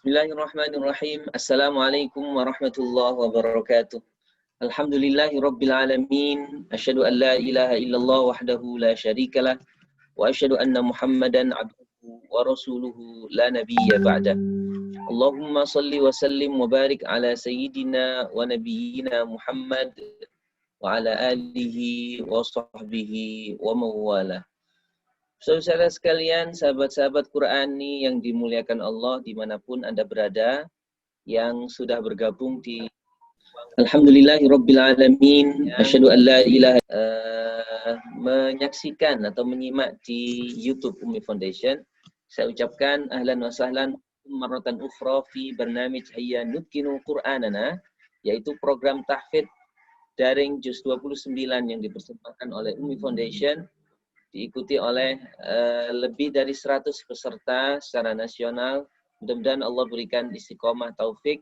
Bismillahirrahmanirrahim. Assalamualaikum warahmatullahi wabarakatuh. Alhamdulillahi rabbil alamin. Asyhadu an la ilaha illallah wahdahu la syarikalah wa asyhadu anna Muhammadan abduhu wa rasuluhu la nabiyya ba'dah. Allahumma salli wa sallim wa barik ala sayyidina wa nabiyyina Muhammad wa ala alihi wa sahbihi wa mawalah. Saudara sekalian, sahabat-sahabat Qurani yang dimuliakan Allah dimanapun Anda berada, yang sudah bergabung di Alhamdulillahirabbil alamin. Asyhadu an la ilaha menyaksikan atau menyimak di YouTube Umi Foundation. Saya ucapkan ahlan wa sahlan marratan ukhra fi barnamij Hayya Nutkinu Qur'anana, yaitu program tahfidz daring juz 29 yang dipersembahkan oleh Umi Foundation, diikuti oleh lebih dari 100 peserta secara nasional. Mudah-mudahan Allah berikan istiqomah taufik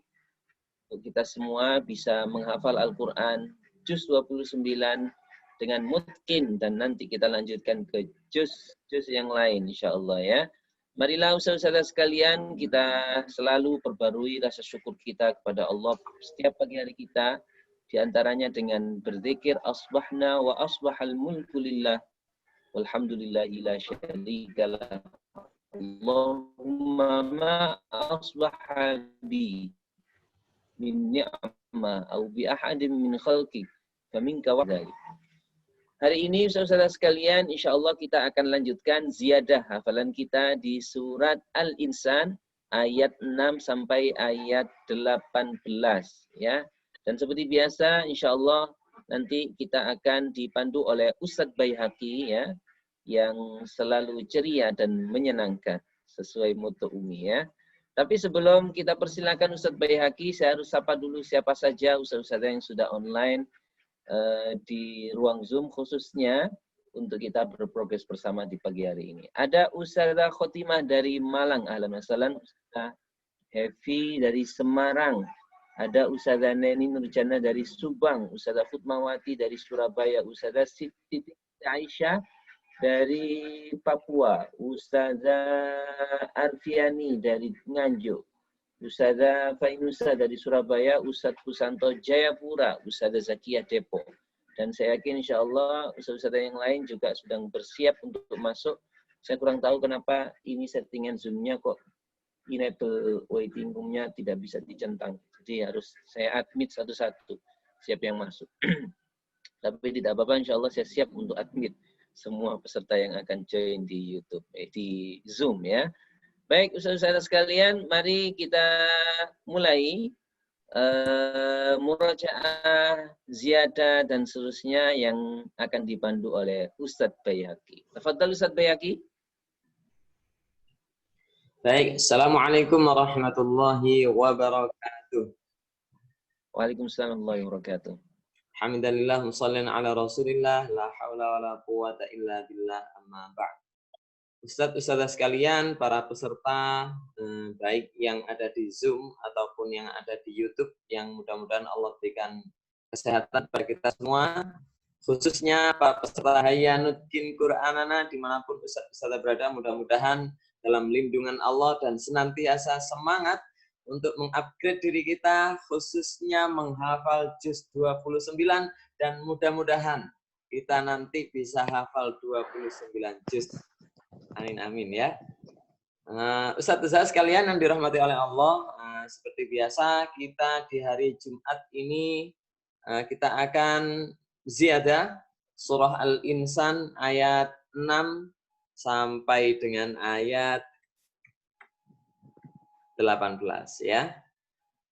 untuk kita semua bisa menghafal Al-Quran juz 29 dengan mungkin, dan nanti kita lanjutkan ke juz yang lain insyaallah ya. Marilah saudara sekalian, kita selalu perbarui rasa syukur kita kepada Allah setiap pagi hari kita, diantaranya dengan berzikir asbahna wa asbahal mulku lillah walhamdulillahi la syarikalah. Allahumma ma asbaha bi min ni'mah au bi ahadin min khalqik faminka wahdaik. Hari ini saudara sekalian, insyaallah kita akan lanjutkan ziyadah hafalan kita di surat Al-Insan ayat 6 sampai ayat 18 ya. Dan seperti biasa insyaallah nanti kita akan dipandu oleh Ustadz Baihaqi ya, yang selalu ceria dan menyenangkan sesuai motto Umi ya. Tapi sebelum kita persilakan Ustadz Baihaqi, saya harus sapa dulu siapa saja ustadz-ustadz yang sudah online di ruang Zoom, khususnya untuk kita berprogres bersama di pagi hari ini. Ada Ustadzah Khotimah dari Malang, ahlan wa sahlan. Ustadzah Hevi dari Semarang. Ada Ustadzah Neni Nurjana dari Subang, Ustadzah Futmawati dari Surabaya, Ustadzah Siti Aisyah dari Papua, Ustadzah Arfiani dari Nganjuk, Ustadzah Fainusa dari Surabaya, Ustadz Kusanto Jayapura, Ustadzah Zakiyah Depok. Dan saya yakin insya Allah ustadz-ustadz yang lain juga sedang bersiap untuk masuk. Saya kurang tahu kenapa ini settingan Zoom-nya kok enable waiting room-nya tidak bisa dicentang. Jadi harus saya admit satu-satu siap yang masuk. Tapi tidak apa-apa, insya Allah saya siap untuk admit semua peserta yang akan join di YouTube, di Zoom ya. Baik, ustaz-ustaz sekalian, mari kita mulai murajaah, ziyadah dan seterusnya yang akan dipandu oleh Ustadz Baihaqi. Tafadhal Ustadz Baihaqi. Baik, Assalamualaikum warahmatullahi wabarakatuh. Waalaikumsalam warahmatullahi wabarakatuh. Alhamdulillah, musallin ala rasulillah, la hawla wa la quwata illa billah, amma ba'd. Ustadz-ustadzah sekalian, para peserta, baik yang ada di Zoom ataupun yang ada di YouTube, yang mudah-mudahan Allah berikan kesehatan bagi kita semua, khususnya para peserta Hayya Nutkin Qur'anana, dimanapun ustadz-ustadzah berada, mudah-mudahan dalam lindungan Allah dan senantiasa semangat untuk mengupgrade diri kita, khususnya menghafal juz 29, dan mudah-mudahan kita nanti bisa hafal 29 juz. Amin, amin ya. Ustadz-ustadz sekalian yang dirahmati oleh Allah, seperti biasa kita di hari Jumat ini kita akan ziyadah surah Al-Insan ayat 6 sampai dengan ayat 18 ya.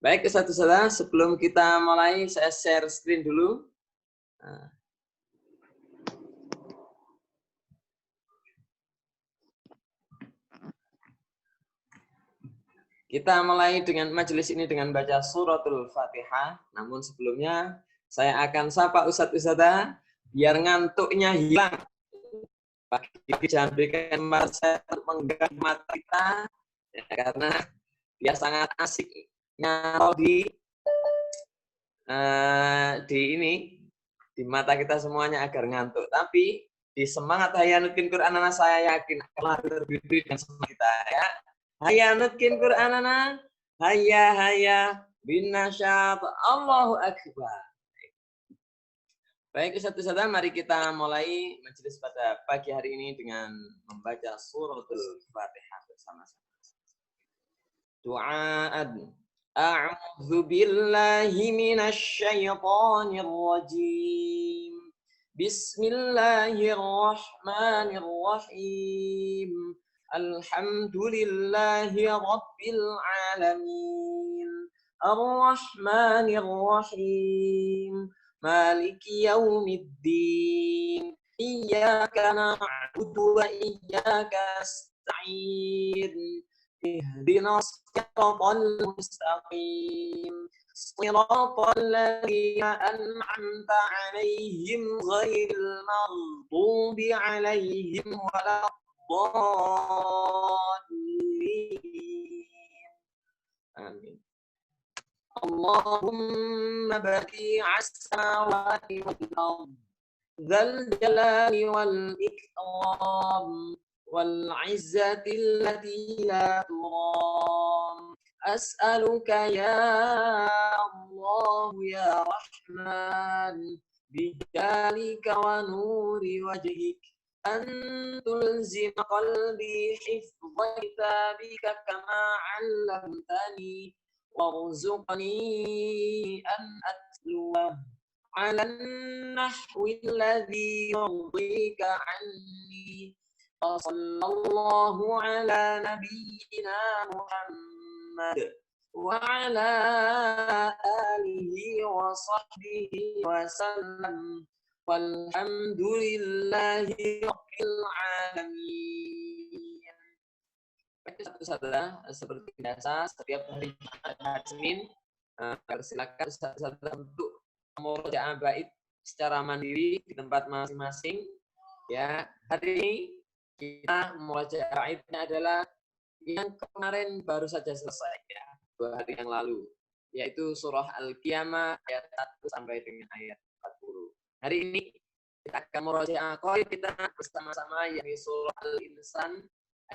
Baik ustadz-ustadz, sebelum kita mulai saya share screen dulu. Kita mulai dengan majelis ini dengan baca suratul Fatihah. Namun sebelumnya saya akan sapa ustadz-ustadzah biar ngantuknya hilang. Pagi jangan berikan masa untuk mengganggu mata kita ya, karena dia sangat asik nyantol di mata kita semuanya agar ngantuk. Tapi di semangat Hayya Nutkin Qur'anana saya yakin akan lebih dengan semangat kita ya. Hayya Nutkin Qur'anana Hayya bin nasyat. Allahu akbar. Baik, Ustaz, mari kita mulai majelis pada pagi hari ini dengan membaca suratul Fatihah bersama-sama. Du'aan. A'udzu billahi minasy syaithanir rajim. Bismillahirrahmanirrahim. Alhamdulillahi rabbil alamin. Ar-Rahmanir Rahim. Maliki yaumiddin. Iyyaka na'budu wa iyyaka nasta'in. Ihdinas siratal mustaqim. Siratal ladzina an'amta 'alaihim ghairil maghdubi 'alaihim waladdallin. Amin. Allahumma badi'as samawati wal ardh dzal jalali wal ikram wal 'izzati allati la turam. As'aluka ya Allah ya Rahman bijalika wa nuri wajhik an tulzima qalbi hifdha kitabika kama 'allamtani warzuqni an atluwa 'ala an-nahwi alladhi yurdika 'anni. Wa sallallahu 'ala nabiyyina Muhammad wa 'ala alihi wa sahbihi wa sallam. Walhamdulillahi rabbil alamin. Saudara, seperti biasa setiap hari Senin silakan saudara untuk murojaah bait secara mandiri di tempat masing-masing. Ya, hari ini kita murojaah baitnya adalah yang kemarin baru saja selesai ya, 2 hari yang lalu, yaitu surah Al-Qiyamah ayat 1 sampai dengan ayat 40. Hari ini kita akan murojaah qaid kita bersama-sama, yakni surah Al-Insan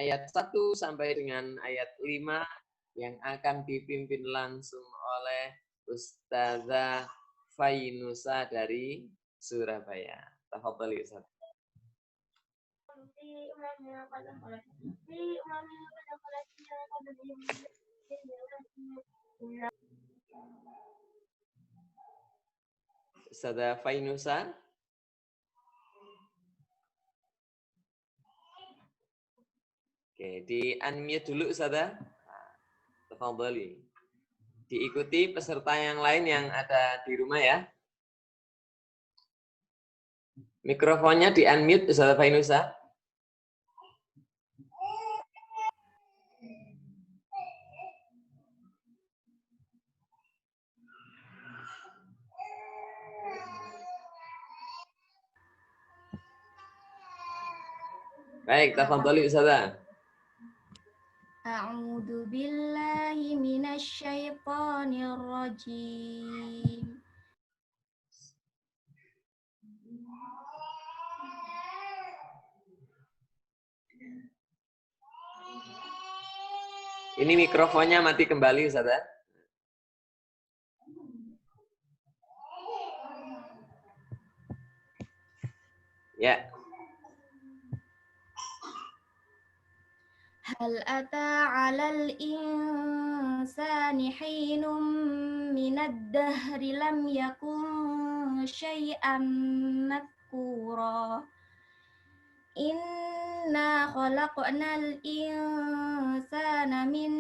ayat 1 sampai dengan ayat 5 yang akan dipimpin langsung oleh Ustazah Fainusa dari Surabaya. Tafadhali Ustaz. Ustazah Fainusa. Oke, di-unmute dulu Ustazah. Tafadhali. Diikuti peserta yang lain yang ada di rumah ya. Mikrofonnya di-unmute Ustazah Fainusa. Baik, tafadhali Ustazah. A'udzu billahi minasy syaithanir rajim. Ini mikrofonnya mati kembali Ustazah. Ya. Hal ata 'alal insani hinum minad dahri lam yakun syai'an madhkura. Inna khalaqnal insana min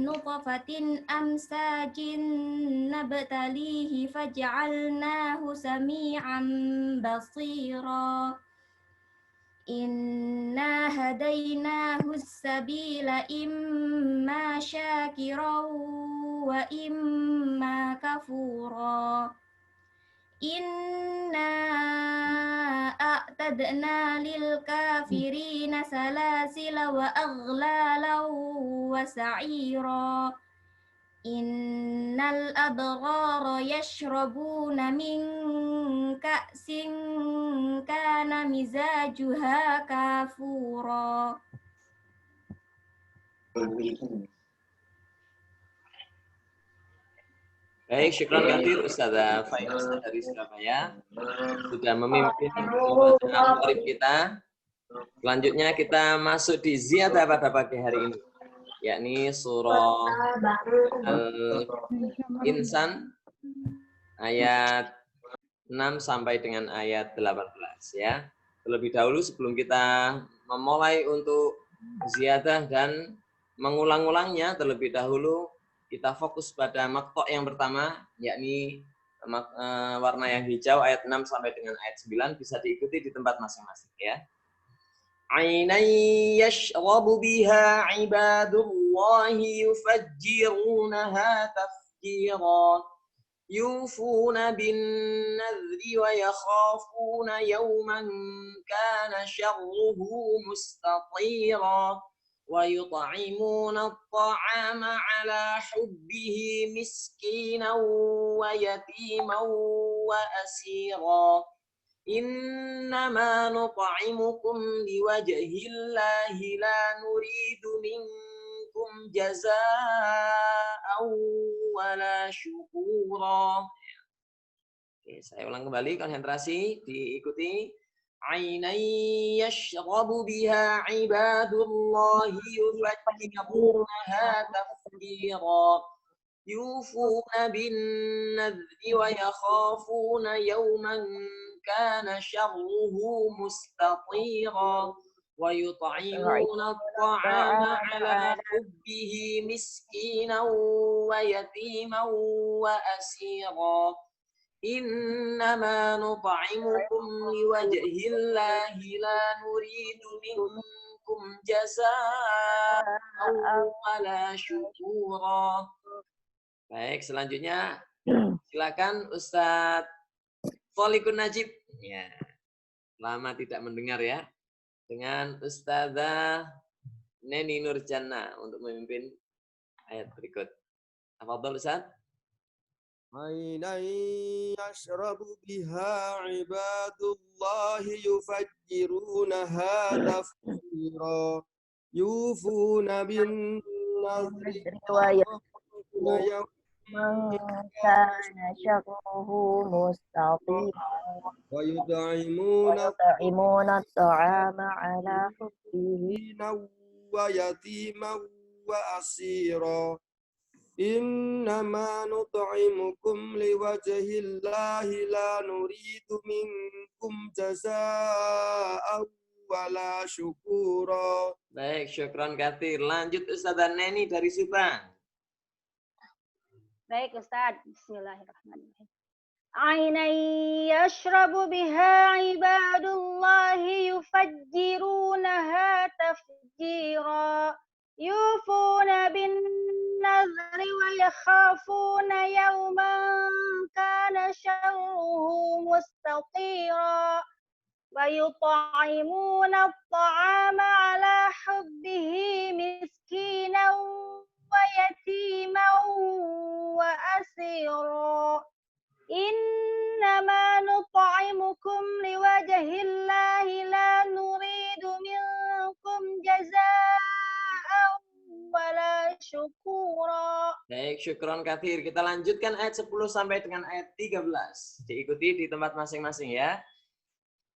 nutfatin amsajin nabtalihi faj'alnahu sami'an basira. Inna hadainahu as-sabila imma syakiran wa imma kafura. Inna a'tadna lil kafirina salasila wa aghlalan wa sa'ira. Innal abrara yashrabuna min ka'sin kana mizajuha kafura. Baik, syukran katsir Ustazah Fairuza dari Surabaya sudah memimpin pembacaan Qorib kita. Selanjutnya kita masuk di ziyadah pada pagi hari ini, yakni surah Al-Insan ayat 6 sampai dengan ayat 18 ya. Terlebih dahulu sebelum kita memulai untuk ziyadah dan mengulang-ulangnya, terlebih dahulu kita fokus pada maqta' yang pertama, yakni warna yang hijau ayat 6 sampai dengan ayat 9, bisa diikuti di tempat masing-masing ya. Ainan yashrabu biha ibadullahi yufajjirunaha tafjira yufuna bin nadri wa yakhafuna yawman kana syarruhu mustatira ويطعمون الطعام على حبه مسكينا ويتيما وأسيرا إنما نطعمكم لوجه الله لا نريد منكم جزاء ولا شكورا. Oke, saya ulang kembali, konsentrasi, diikuti. عينا يشرب بها عباد الله يفجرونها تفجيرا يوفون بالنذر ويخافون يوما كان شره مستطيرا ويطعمون الطعام على حبه مسكينا ويتيما وأسيرا إنما نطعمكم لوجه الله لا نريد منكم جزاء ولا شكورا. Baik, selanjutnya silakan Ustadz Tholikun Najib. Ya, lama tidak mendengar ya. Dengan Ustazah Neni Nurjana untuk memimpin ayat berikut. Tafadhol Ustaz. عينا يشرب بها عباد الله يفجرونها تفجيرا يوفون بالنذر ويخافون يوما كان شره مستطيرا ويطعمون الطعام على حبه ويتيما وأسيرا إنما نطعمكم لوجه الله لا نريد منكم جزاء ولا شكورا. Baik, syukran katsir. Lanjut Ustazah Neni dari Subang. Baik Ustaz, bismillahirrahmanirrahim. عينا يشرب بها عباد الله يفجرونها تفجيرا يوفون بالنذر ويخافون يوما كان شره مستطيرا ويطعمون الطعام على حبه مسكينا ويتيما وأسيرا إنما نطعمكم لوجه الله لا نريد منكم جزاء ولا شكورا. Baik, syukron katsir. Kita lanjutkan ayat 10 sampai dengan ayat 13. Diikuti di tempat masing-masing ya.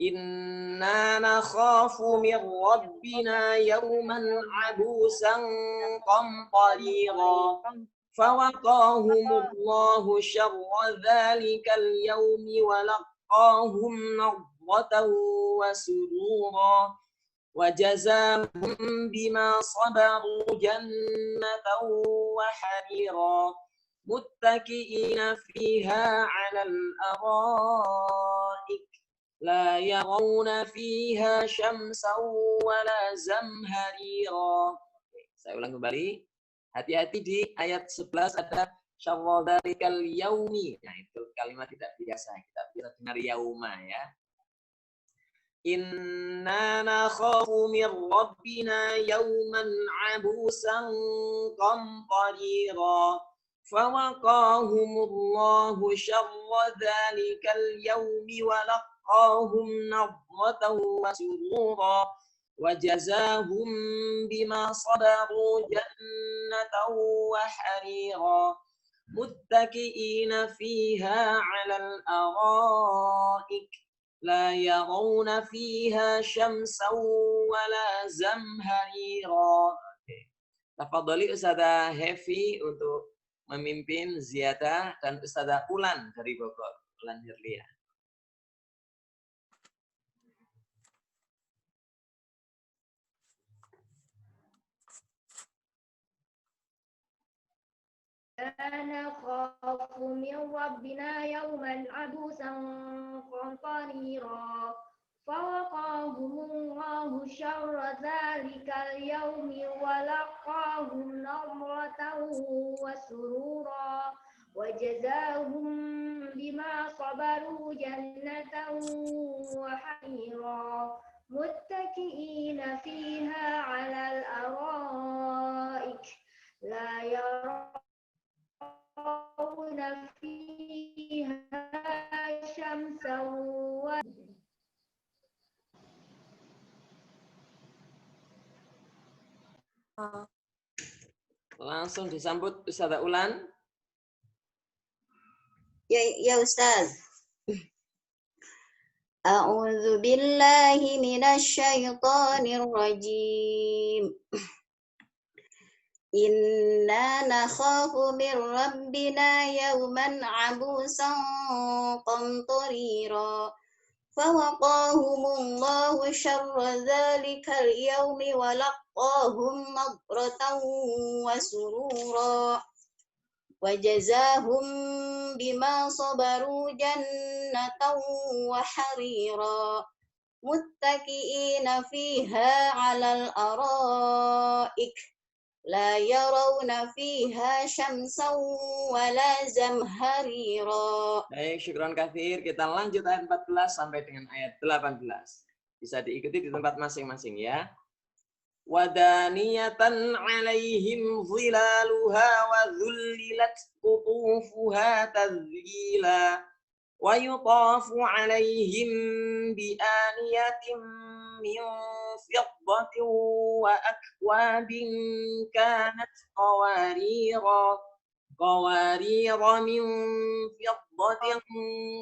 Inna nakhafu min rabbina yawman abusan qamtarira فوقاهم الله شر ذلك اليوم ولقاهم نضرة وسرورا وجزاهم بما صبروا جنة وحريرا متكئين فيها على الأرائك لا يرون فيها شمسا ولا زمهريرا. Saya ulang kembali. Hati-hati di ayat 11 ada syarra dzalikal yaumi. Nah, itu kalimat tidak biasa. Kita bisa dengar yauma ya. Inna nakhafu min rabbina yawman abusan qamtarira. Fawaqahumullahu syarra dzalikal yaumi wa laqahum nadratan wa surura. وجزاهم بما صبروا جنة وحريرا muttaqi'ina fiha 'alal araik la yarawna fiha syamsan wala zamharira. Tafadhali Ustazah Hefi untuk memimpin Ziyadah dan Ustazah Ulan dari Bogor, Ulan Hirliah. نخاف من ربنا يوما عبوسا قمطريرا فوقاهم الله شر ذلك اليوم ولقاهم نضرة وسرورا وجزاهم بما صبروا جنة وحريرا متكئين فيها على الأرائك لا يرون فيها شمسا Langsung disambut Ustazah Ulan. Ya Ustaz. A'udzu billahi minasyaitonir rajim. Inna nakhafu min rabbina yawman 'abusan qamtarira. Fawaqahumullahu syarra dzalikal yaumi wa laqahum nadratan wa surura. Wajazahum bima sabaru jannatan wa harira muttaqiina fiha 'alal araik la yarawna fiha syamsan wala zamharira. Baik, syukran katsir. Kita lanjut ayat 14 sampai dengan ayat 18. Bisa diikuti di tempat masing-masing ya. Wadaniyatan 'alaihim zilaluha wa dhullilat qutufuha tadhlila wa yutafu 'alaihim bi aniyatin min fiddatin wa akwabin kanat qawarira min fiddatin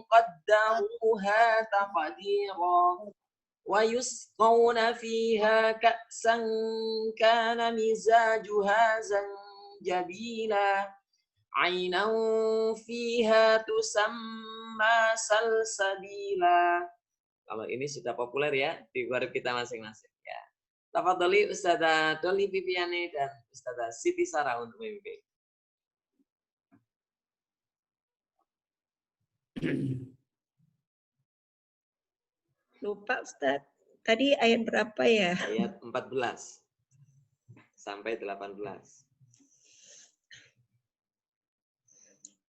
qaddaruha taqdira wa yusqawna fiha ka'san kana mizajuha zanjabila 'ainan fiha tusamma salsabila. Kalau ini sudah populer ya di group kita masing-masing ya. Tafadhali Ustazah Doli Viviane dan Ustazah Siti Sarah untuk memimpin. Lupa Ustaz. Tadi ayat berapa ya? Ayat 14 sampai 18.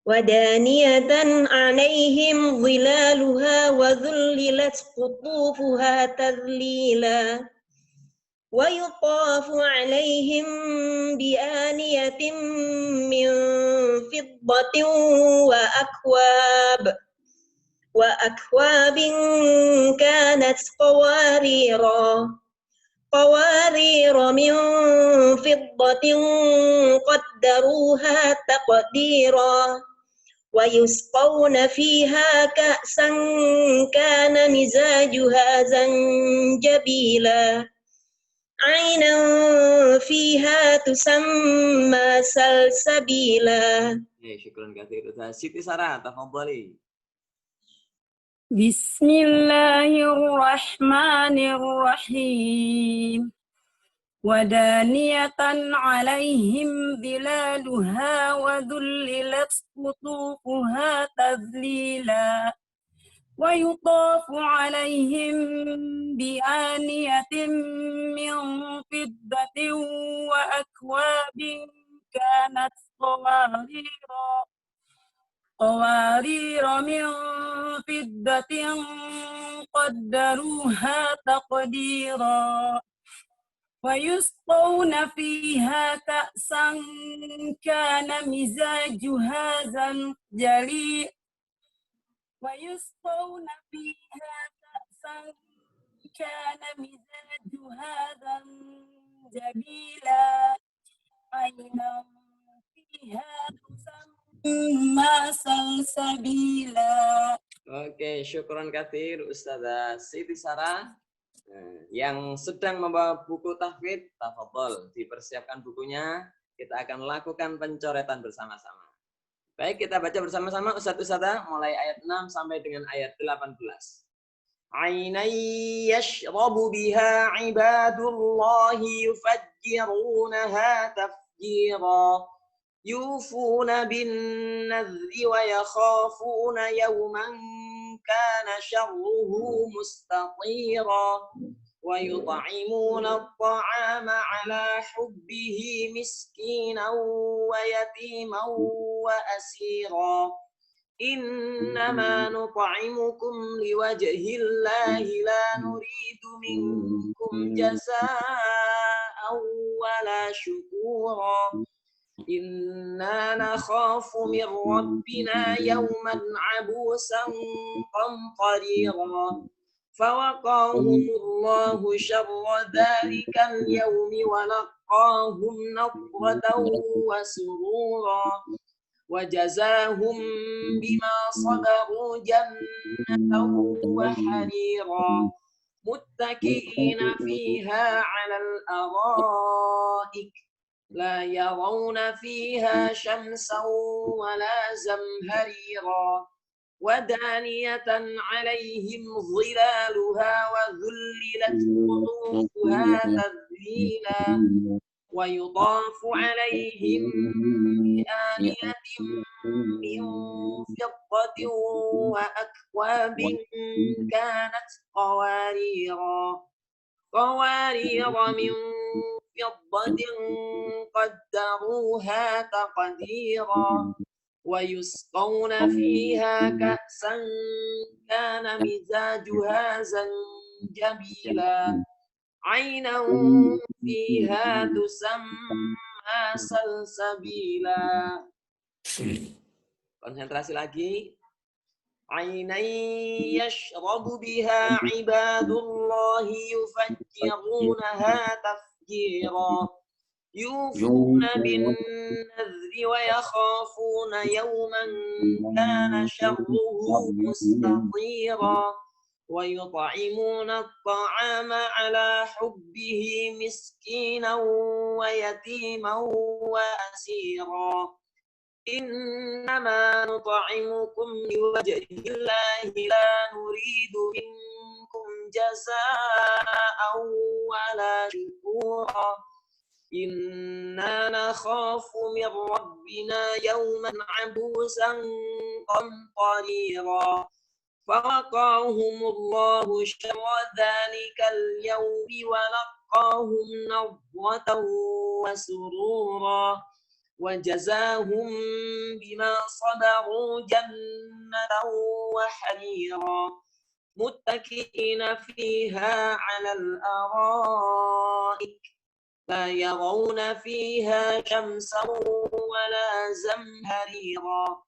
Wadaniyatan 'alaihim zilaluha wa dhullilat qutufuha tadhlila wa yutafu 'alaihim bi aniyatin min fiddatin wa akwabin kanat qawarira min fiddatin qaddaruha taqdira wa yusqawna fiha ka'san kana mizajuha zanjabila 'ainan fiha tusamma salsabila. Syukran katsir. Siti Sarah, tafadhali. Bismillahirrahmanirrahim. Wadaniyatan 'alaihim dhilaluha wa dhullilat qutufuha tadhlila wa yutafu 'alaihim bi aniyatin min fiddatin wa akwabin kanat qawarira min fiddatin qaddaruha taqdira wa yusqawna fiha ka'san kana mizajuha zanjali wa yusqawna fiha ka'san kana mizajuha zanjabila 'ainan fiha tusamma ما سلسبيلا. Oke, syukron katsir Ustazah Siti Sarah. Yang sedang membawa buku tahfidz, tafadhol dipersiapkan bukunya. Kita akan lakukan pencoretan bersama-sama. Baik, kita baca bersama-sama Ustaz-Ustazah mulai ayat 6 sampai dengan ayat 18. Ainai yashrabu biha ibadullahi yufajjirunaha tafjira. Yufuna bin nadri wa yakhafuna yawman kana syarruhu mustatira. ويطعمون الطعام على حبه مسكينا ويتيما وأسيرا إنما نطعمكم لوجه الله لا نريد منكم جزاء ولا شكورا إنا نخاف من ربنا يوما عبوسا قمطريرا فوقاهم الله شر ذلك اليوم ولقاهم نضرة وسرورا وجزاهم بما صبروا جنة وحريرا متكئين فيها على الأرائك لا يرون فيها شمسا ولا زمهريرا ودانية عليهم ظلالها وذللت قطوفها تذليلا ويطاف عليهم بآنية من فضة وأكواب كانت قوارير من فضة قدروها تقديرا ويسقون فيها كأسا كان مزاجها زنجبيلا عينا فيها تسمى سلسبيلا. Konsentrasi lagi. عيني يشرب بها عباد الله يفجرونها تفجيرا يوفون بالنذر ويخافون يوما كان شره مستطيرا ويطعمون الطعام على حبه مسكينا ويتيما وأسيرا إنما نطعمكم لوجه الله لا نريد منكم جزاء ولا شكورا إنا نخاف من ربنا يوما عبوسا قمطريرا فوقاهم الله شر ذلك اليوم ولقاهم نضرة وسرورا وجزاهم بما صبروا جنة وحريرا متكئين فيها على الأرائك لا يرون فيها شمسا ولا زمهريرا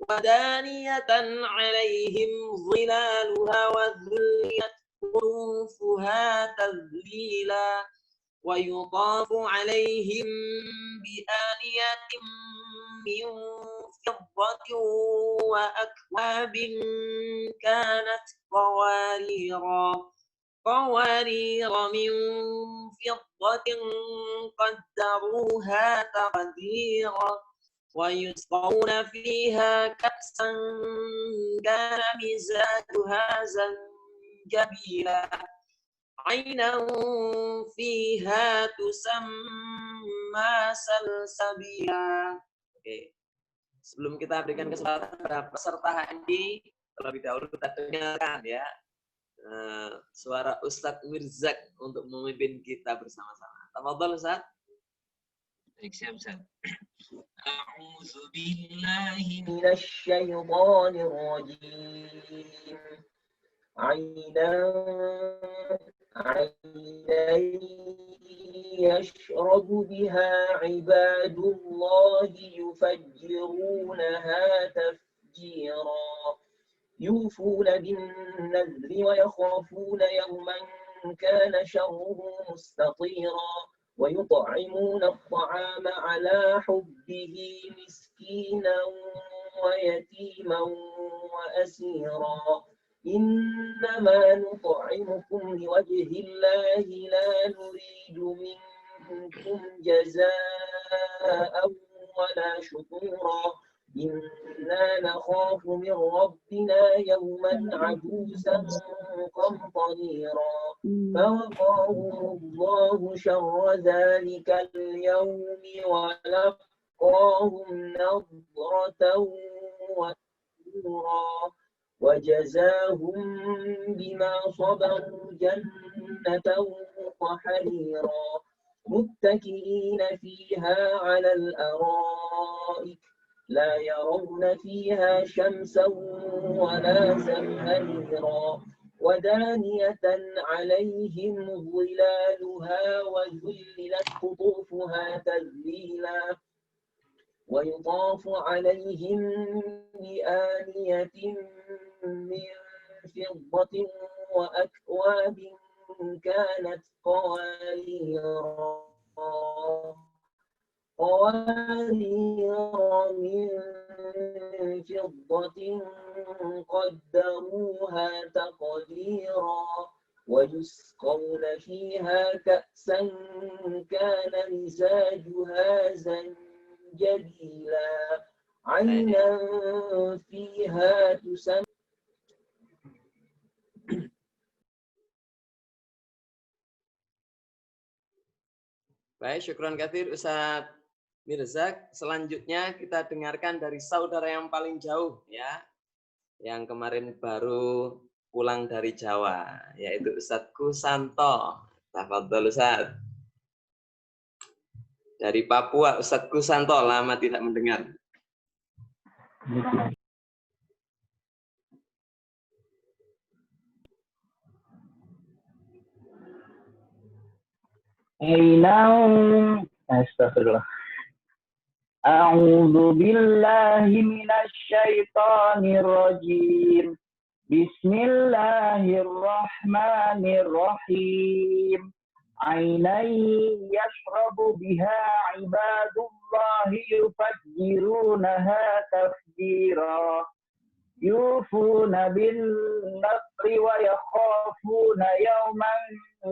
ودانية عليهم ظلالها وذللت قطوفها تذليلا ويطاف عليهم بآنية من فضة وأكواب كانت قوارير من فضة قدروها تقديرا ويسقون فيها كأسا كان مزاجها زنجبيلا عينا فيها تسمى سلسبيلا. Oke. Sebelum kita berikan kesempatan kepada peserta ini, terlebih dahulu kita dengarkan ya suara Ustadz Mirzak untuk memimpin kita bersama-sama. Tafadhol Ustaz. Baik, siap Ustaz. A'udzu billahi minasy syaithanir rajim. عينا يشرب بها عباد الله يفجرونها تفجيرا يوفون بالنذر ويخافون يوما كان شره مستطيرا ويطعمون الطعام على حبه مسكينا مسكينا ويتيما وأسيرا إنما نطعمكم لوجه الله لا نريد منكم جزاء ولا شكورا إنا نخاف من ربنا يوما عبوسا قمطريرا فوقاهم الله شر ذلك اليوم ولقاهم نضرة وسرورا وجزاهم بما صبروا جنة وحريرا متكئين فيها على الأرائك لا يرون فيها شمسا ولا زمهريرا ودانية عليهم ظلالها وذللت قطوفها تذليلا ويطاف عليهم بآنية من فضة وأكواب كانت قوارير من فضة قدروها تقديرا ويسقون فيها كأسا كان مزاجها زنجبيلا عينا فيها تسمى Baik, syukran katsir Ustaz Mirzak. Selanjutnya kita dengarkan dari saudara yang paling jauh ya, yang kemarin baru pulang dari Jawa, yaitu Ustaz Kusanto. Tafadhol Ustaz. Dari Papua, Ustaz Kusanto, lama tidak mendengar. Astagfirullah. A'udzu billahi minasy syaithanir rajim. Bismillahirrahmanirrahim. Ainai yashrabu biha ibadullahi yufajjirunaha tafjira. Yufuna bin nasri wa yakhafuna yawman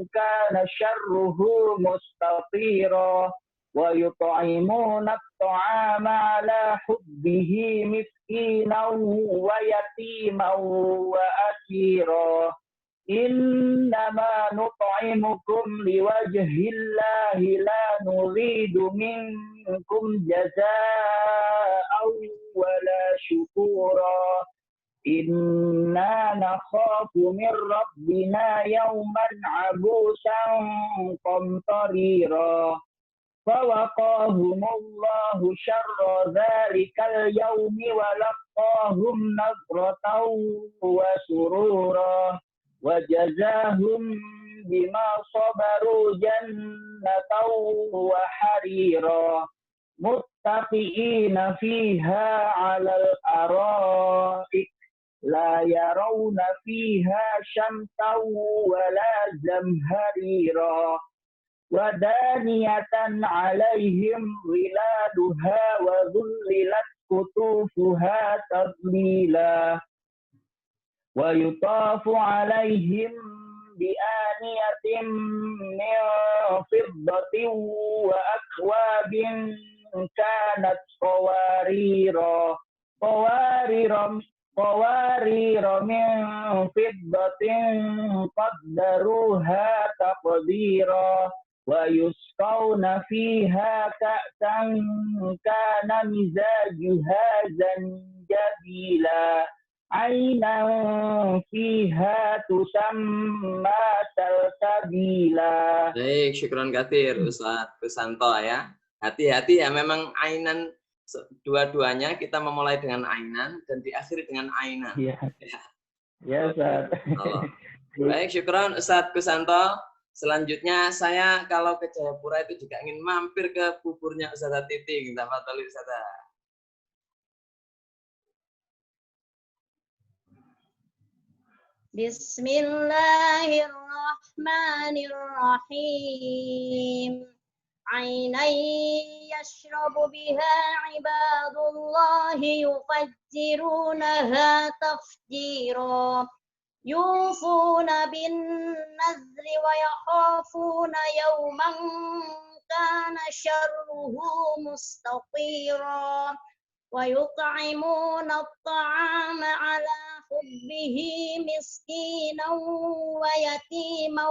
kana syarruhu mustatira wa yut'imuna at-ta'ama ala hubbihi miskinan wa yatiman wa asira innama nut'imukum liwajhillahi la nuridu minkum jazaa'an wala syukura Inna nakhafu min rabbina yawman abusan qamtarira fawaqahumullahu syarra dhalikal yawmi wa laqahum nadratan wa surura wa jazahum bima sabaru jannatan wa harira muttaqiina fiha 'alal ara'ik la yarawna fiha syamsan wala zamharira wadaniyatan 'alaihim wiladuha wa dhullilat qutufuha tadlila wa yutafu 'alaihim bi'aniyatin min fiddatin wa akwabin kanat qawarira min fiddatin qaddaruha taqdira wa yusqawna fiha ka'san kana mizajuha zanjabila ainan fiha tusamma salsabila. Baik, syukran katsir Ustaz Kusanto ya. Hati-hati ya, memang ainan dua-duanya kita memulai dengan ainan dan diakhiri dengan ainan. Iya. Ya, Ustaz. Baik, syukran Ustaz Kusanto. Selanjutnya saya kalau ke Jayapura itu juga ingin mampir ke buburnya Ustazah Titing. Tafadhol Ustazah. Bismillahirrahmanirrahim. عينا يشرب بها عباد الله يفجرونها تفجيرا يوفون بالنذر ويخافون يوما كان شره مستطيرا ويطعمون الطعام على حبه مسكينا ويتيما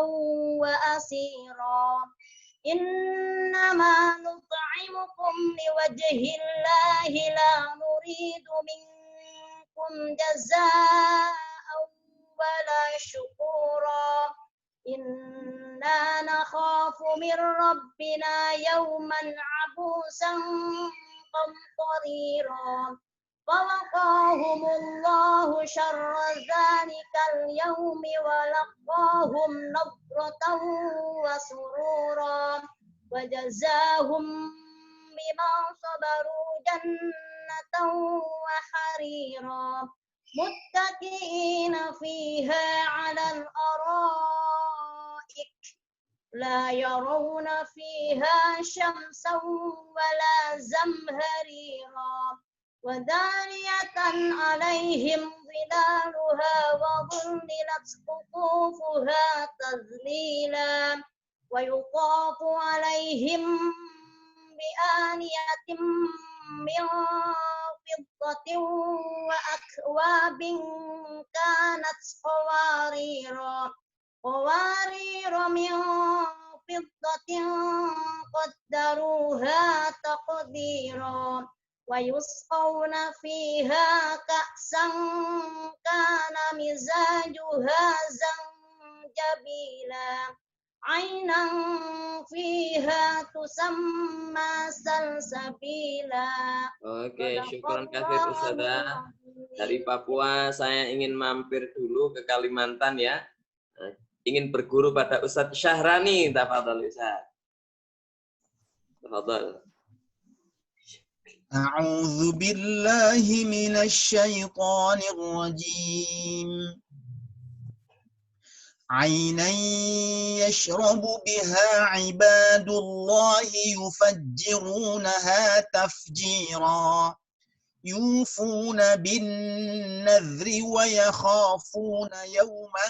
وأسيرا إنما نطعمكم لوجه الله لا نريد منكم جزاء ولا شكورا إنا نخاف من ربنا يوما عبوسا قمطريرا فوقاهم الله شر ذلك اليوم ولقاهم نضرة وسرورا وجزاهم بما صبروا جنة وحريرا متكئين فيها على الأرائك لا يرون فيها شمسا ولا زمهريرا ودانية عليهم ظلالها وظللت قطوفها تذليلا ويطاف عليهم بآنية من فضة وأكواب كانت قوارير من فضة قدروها تقديرا ويسقون فيها كأسا كان مزاجها زنجبيلا عينا فيها تسمى سلسبيلا. Oke, syukron katsir Ustazah. Dari Papua saya ingin mampir dulu ke Kalimantan ya. Ingin berguru pada Ustadz Syahrani. Tafadhol Ustaz. Tafadhol. أعوذ بالله من الشيطان الرجيم عينا يشرب بها عباد الله يفجرونها تفجيرا يوفون بالنذر ويخافون يوما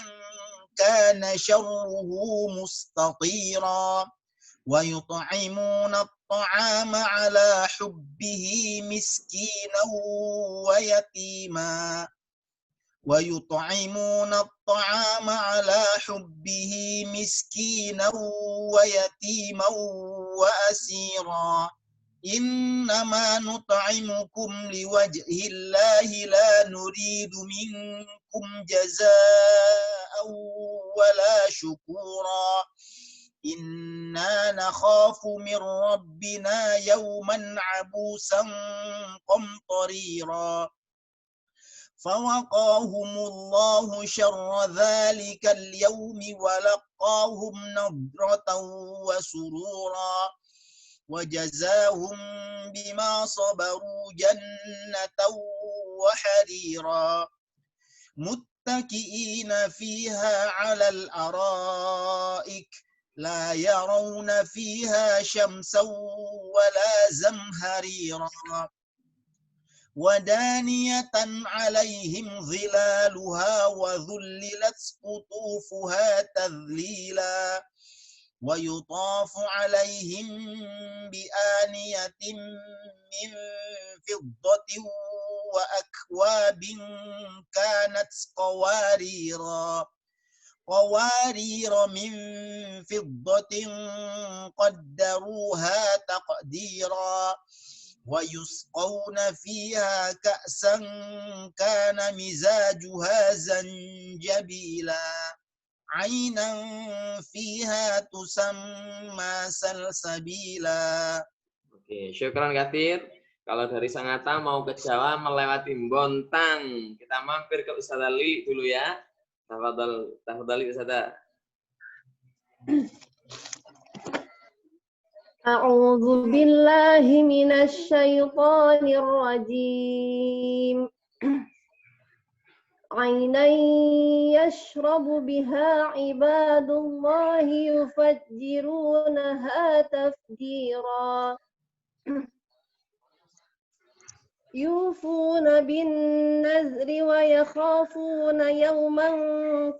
كان شره مستطيرا ويطعمون الطعام على حبه مسكينا ويتيما ويطعمون الطعام على حبه مسكينا ويتيما وأسيرا إنما نطعمكم لوجه الله لا نريد منكم جزاء ولا شكورا إنا نخاف من ربنا يوما عبوسا قمطريرا فوقاهم الله شر ذلك اليوم ولقاهم نضرة وسرورا وجزاهم بما صبروا جنة وحريرا متكئين فيها على الأرائك لا يرون فيها شمسا ولا زمهريرا ودانية عليهم ظلالها وذللت قطوفها تذليلا ويطاف عليهم بآنية من فضة وأكواب كانت قوارير من فضة قدروها تقديرا ويسقون فيها كأسا كان مزاجها زنجبيلا عينا فيها تسمى سلسبيلا. Oke, syukran katsir. Kalau dari Sangatta mau ke Jawa melewati Bontang, kita mampir ke Ustazah Lili dulu ya. Tafadhali Ustazah. أعوذ بالله من الشيطان الرجيم عينا يشرب بها عباد الله يفجرونها تفجيرا يوفون بالنذر ويخافون يوما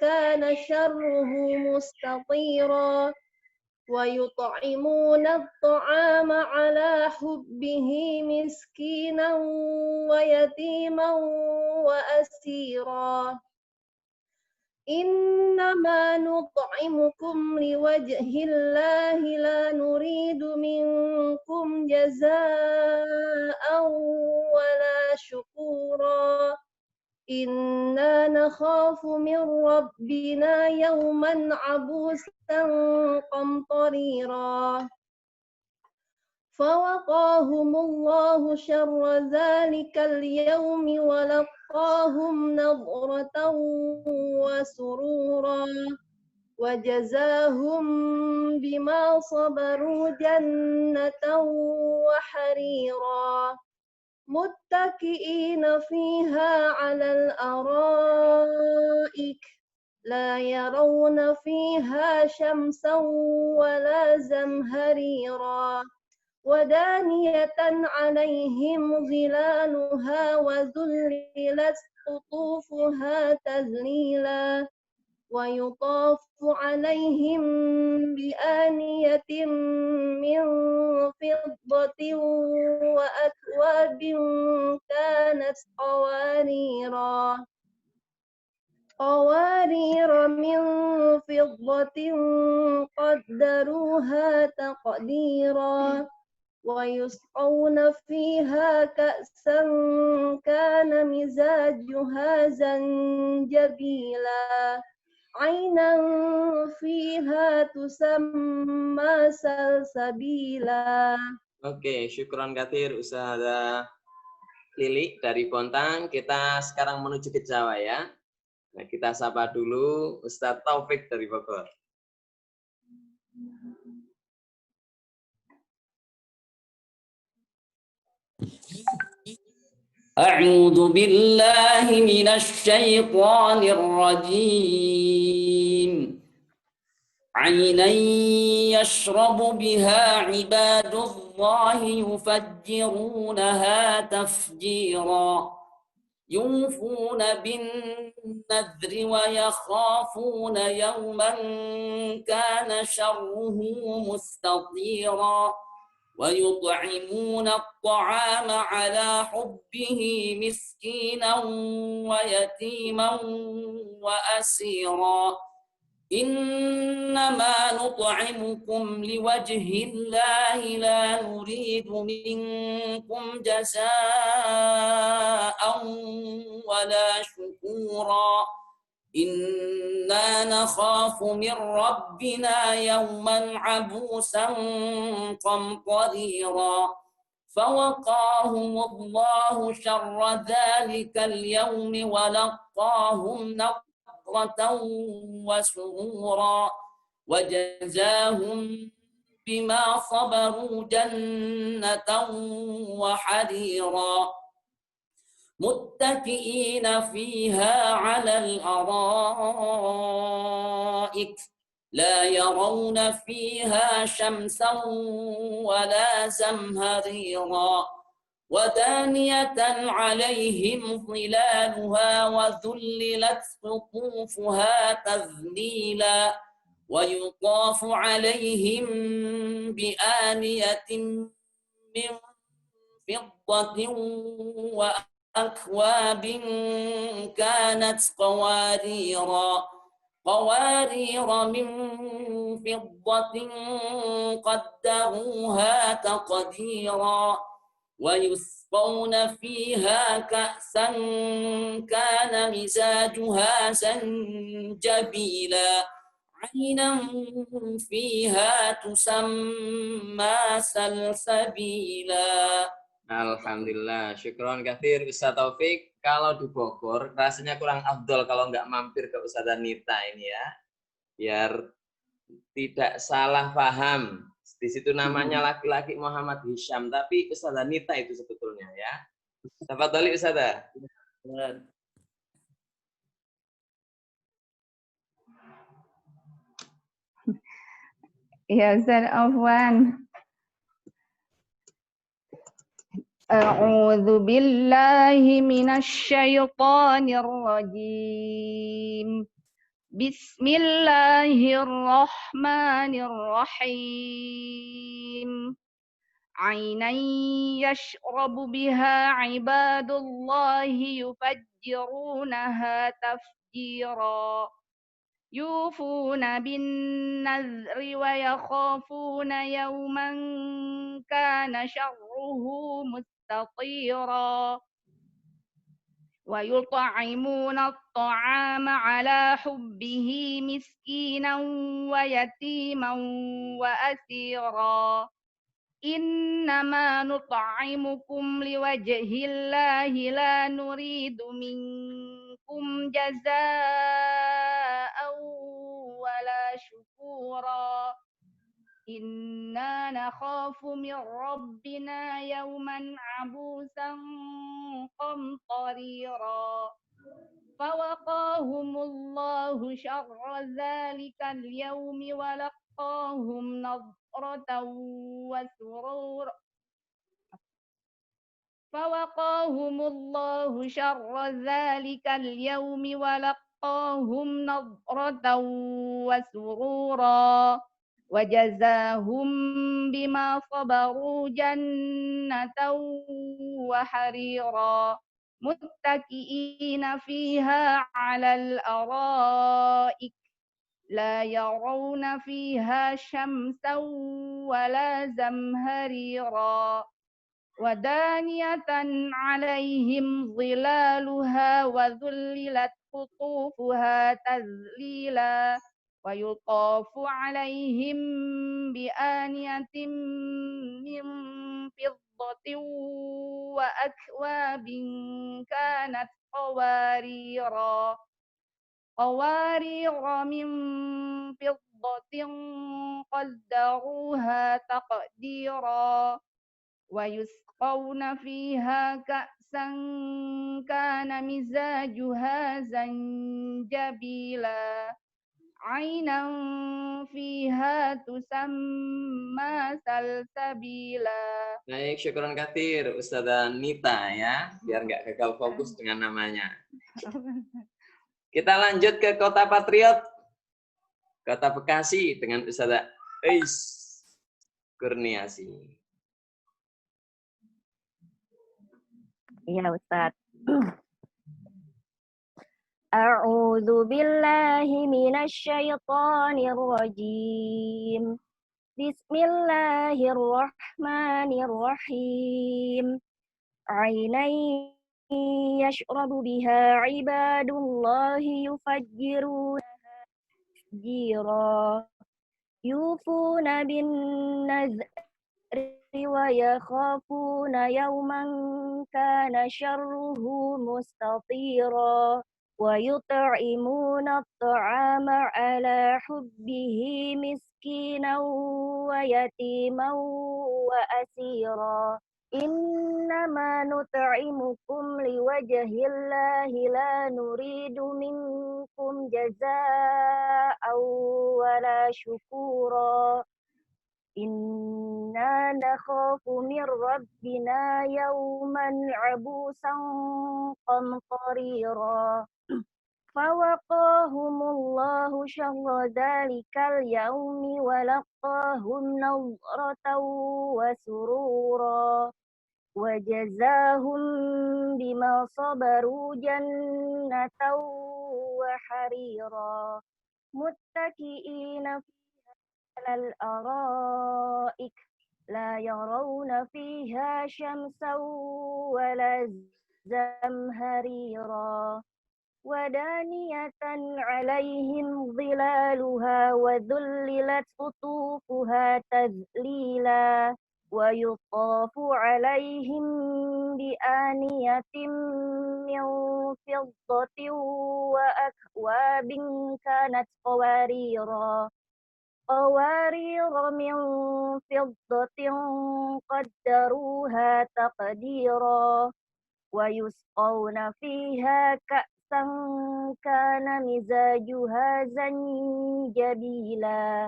كان شره مستطيرا ويطعمون الطعام على حبه مسكينا ويتيما وأسيرا إنما نطعمكم لوجه الله لا نريد منكم جزاء ولا شكورا إنا نخاف من ربنا يوما عبوسا قمطريرا فوقاهم الله شر ذلك اليوم ولقاهم نضرة وسرورا وجزاهم بما صبروا جنة وحريرا متكئين فيها على الأرائك لا يرون فيها شمسا ولا زمهريرا ودانية عليهم ظلالها وذللت قطوفها تذليلا ويطاف عليهم بآنية من فضة وأكواب كانت قوارير من فضة قدروها تقديرا ويسقون فيها كأسا كان مزاجها زنجبيلا عينا فيها تسمى سلسبيلا. Oke, syukron katsir Ustazah Lili dari Bontang. Kita sekarang menuju ke Jawa ya. Nah, kita sapa dulu Ustadz Taufik dari Bogor. أعوذ بالله من الشيطان الرجيم عينا يشرب بها عباد الله يفجرونها تفجيرا يوفون بالنذر ويخافون يوما كان شره مستطيرا ويطعمون الطعام على حبه مسكينا ويتيما وأسيرا إنما نطعمكم لوجه الله لا نريد منكم جزاء ولا شكورا إنا نخاف من ربنا يوما عبوسا قمطريرا فوقاهم الله شر ذلك اليوم ولقاهم نضرة وسرورا وجزاهم بما صبروا جنة وحريرا متكئين فيها على الأرائك لا يرون فيها شمسا ولا زمهريرا ودانية عليهم ظلالها وذللت قطوفها تذليلا ويطاف عليهم بآنية من فضة وأكواب كانت قوارير من فضة قدروها تقديرا ويسقون فيها كأسا كان مزاجها زنجبيلا عينا فيها تسمى سلسبيلا. Alhamdulillah, syukron katsir Ustaz Taufik. Kalau di Bogor rasanya kurang afdol kalau nggak mampir ke Ustazah Nita ini ya, biar tidak salah paham. Di situ namanya laki-laki Muhammad Hisham, tapi Ustazah Nita itu sebetulnya ya. Tafadhali Ustazah. Ya Ustaz, afwan. A'udzu billahi minasy syaithanir rajim. Bismillahirrahmanirrahim. Ainan yashrabu biha ibadullahi yufajjirunaha tafjira. Yufuna bin nazri wa yakhafuna yawman kana syarruhu mustatira. Wa yut'imuna at-ta'ama ala hubbihi miskinan wa yatiman wa asira. Innama nut'imukum liwajhillahi la nuridu minkum jazaa'an wala syukura. Inna nakhafu min rabbina yawman abusan qamtarira. Fawaqahumullahu syarra dzalikal yawmi wa laqahum nadratan wa surura. Fawaqahumullahu syarra dzalikal yawmi wa laqahum nadratan wa surura. Wajazahum bima sabaru jannatan wa harira. Muttaki'ina fiha 'alal araik la yarawna fiha syamsan wala zamharira. Wadaniyatan 'alaihim zilaluha wa dhullilat qutufuha tadlila. Wa yutafu 'alaihim bi aniyatin min fiddatin wa akwabin kanat qawarira. Qawarira min fiddatin qaddaruha taqdira. Wa yusqawna fiha ka'san kana mizajuha zanjabila. Ainan fiha tusamma salsabila. Baik, syukran katsir Ustazah Nita ya, biar nggak gagal fokus dengan namanya. Kita lanjut ke Kota Patriot, Kota Bekasi dengan Ustazah Eis Kurniasi. Iya Ustaz. A'udzu billahi minasy syaithanir rajim. Bismillahirrahmanirrahim. Ainan yashrabu biha ibadullahi yufajjirunaha jira. Yufuna bin nazri wa yakhafuna yawman kana syarruhu mustatira. Wa yut'imuna at-ta'ama ala hubbihi miskinan wa yatiman wa asira. Innama nut'imukum liwajhillahi la nuridu minkum jazaa'an wala syukura. Inna nakhafu min rabbina yawman abusan qamtarira. Fawaqahumullahu syarra dzalikal yaumi wa laqahum nadratan wa surura. Wa jazahum bima sabaru jannatan wa harira. Muttaki'ina alal araik la yarawna fiha syamsan wala zamharira. Wadaniyatan 'alaihim zilaluha wa dhullilat qutufuha tadlila. Wa yutafu 'alaihim bi aniyatin min fiddatin wa akwabin kanat qawarira. Qawarira min fiddatin qaddaruha taqdira. Wa yusqawna fiha ka'san kana mizajuha zanjabila.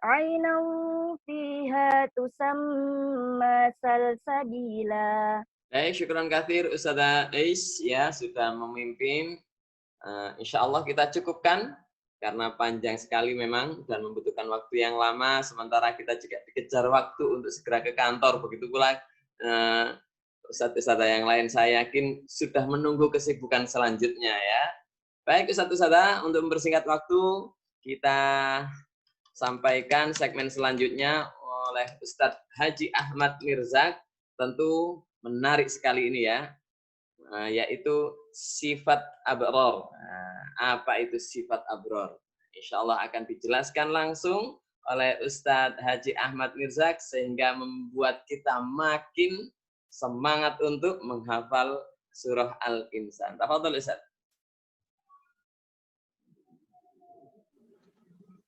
'ainan fiha tusamma salsabila. Baik, syukran katsir Ustazah Ais ya sudah memimpin. Insya Allah kita cukupkan karena panjang sekali memang dan membutuhkan waktu yang lama. Sementara kita juga dikejar waktu untuk segera ke kantor. Begitu pula Ustadz-ustadzah yang lain saya yakin sudah menunggu kesibukan selanjutnya ya. Baik Ustadz-ustadzah, untuk mempersingkat waktu kita sampaikan segmen selanjutnya oleh Ustadz Haji Ahmad Mirzak. Tentu menarik sekali ini ya, yaitu sifat abror. Apa itu sifat abror? Insya Allah akan dijelaskan langsung oleh Ustadz Haji Ahmad Mirzak sehingga membuat kita makin semangat untuk menghafal surah Al-Insan. Tafadhol Ustadz.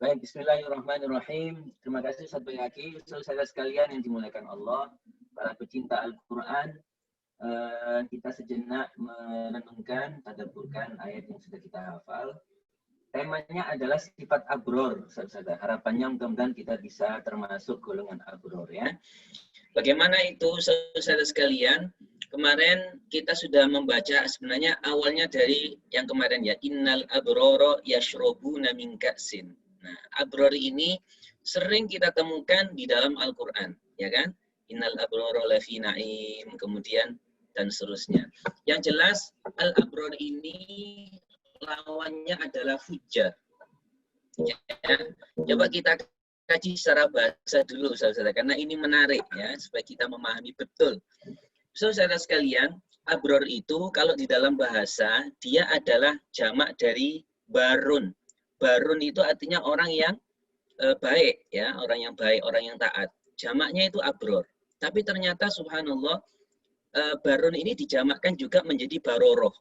Baik, bismillahirrahmanirrahim. Terima kasih Ustaz Bayhaqi, saudara sekalian yang dimuliakan Allah, para pecinta Al-Quran. Kita sejenak merenungkan, tadabburkan ayat yang sudah kita hafal. Temanya adalah sifat abror, saudara. Harapannya mudah-mudahan kita bisa termasuk golongan abror ya. Bagaimana itu saudara sekalian? Kemarin kita sudah membaca sebenarnya awalnya dari yang kemarin ya, innal abroro yashrobuna min ka'sin. Nah, abror ini sering kita temukan di dalam Al-Quran, ya kan? Innal abroro lafi na'im, kemudian dan seterusnya. Yang jelas al-abror ini lawannya adalah fujjar. Ya. Coba kita kaji secara bahasa dulu, saudara, karena ini menarik ya, supaya kita memahami betul. Saudara sekalian, abror itu kalau di dalam bahasa dia adalah jamak dari barun. Barun itu artinya orang yang baik ya, orang yang baik, orang yang taat. Jamaknya itu abror. Tapi ternyata subhanallah barun ini dijamakkan juga menjadi baroroh.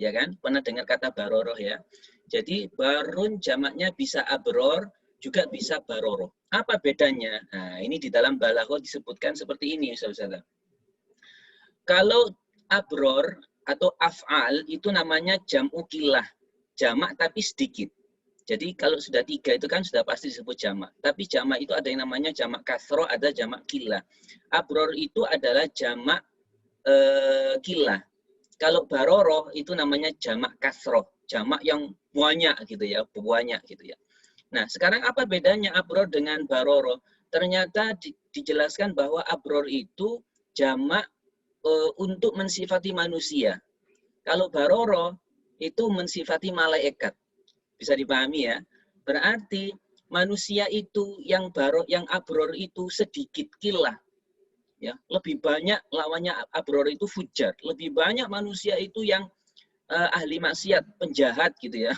Ya kan? Pernah dengar kata baroroh ya. Jadi barun jamaknya bisa abror, juga bisa baroroh. Apa bedanya? Nah, ini di dalam balaghah disebutkan seperti ini, saudara. Kalau abror atau af'al itu namanya jam'u qillah. Jamak tapi sedikit. Jadi kalau sudah 3 itu kan sudah pasti disebut jamak. Tapi jamak itu ada yang namanya jamak kasroh, ada jamak qillah. Abror itu adalah jamak qillah. Kalau baroroh itu namanya jamak kasroh. Jamak yang banyak gitu ya, banyak gitu ya. Nah, sekarang apa bedanya abror dengan baroroh? Ternyata dijelaskan bahwa abror itu jamak untuk mensifati manusia. Kalau baroroh itu mensifati malaikat. Bisa dipahami ya. Berarti manusia itu yang abror itu sedikit qillah. Ya, lebih banyak lawannya abror itu fujjar. Lebih banyak manusia itu yang ahli maksiat, penjahat gitu ya.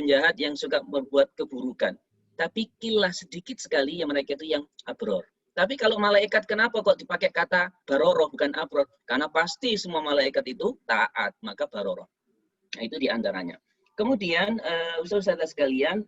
Penjahat yang suka membuat keburukan. Tapi qillah sedikit sekali yang mereka itu yang abror. Tapi kalau malaikat kenapa kok dipakai kata baroroh bukan abror? Karena pasti semua malaikat itu taat, maka baroroh. Nah, itu diantaranya. Kemudian, saudara sekalian,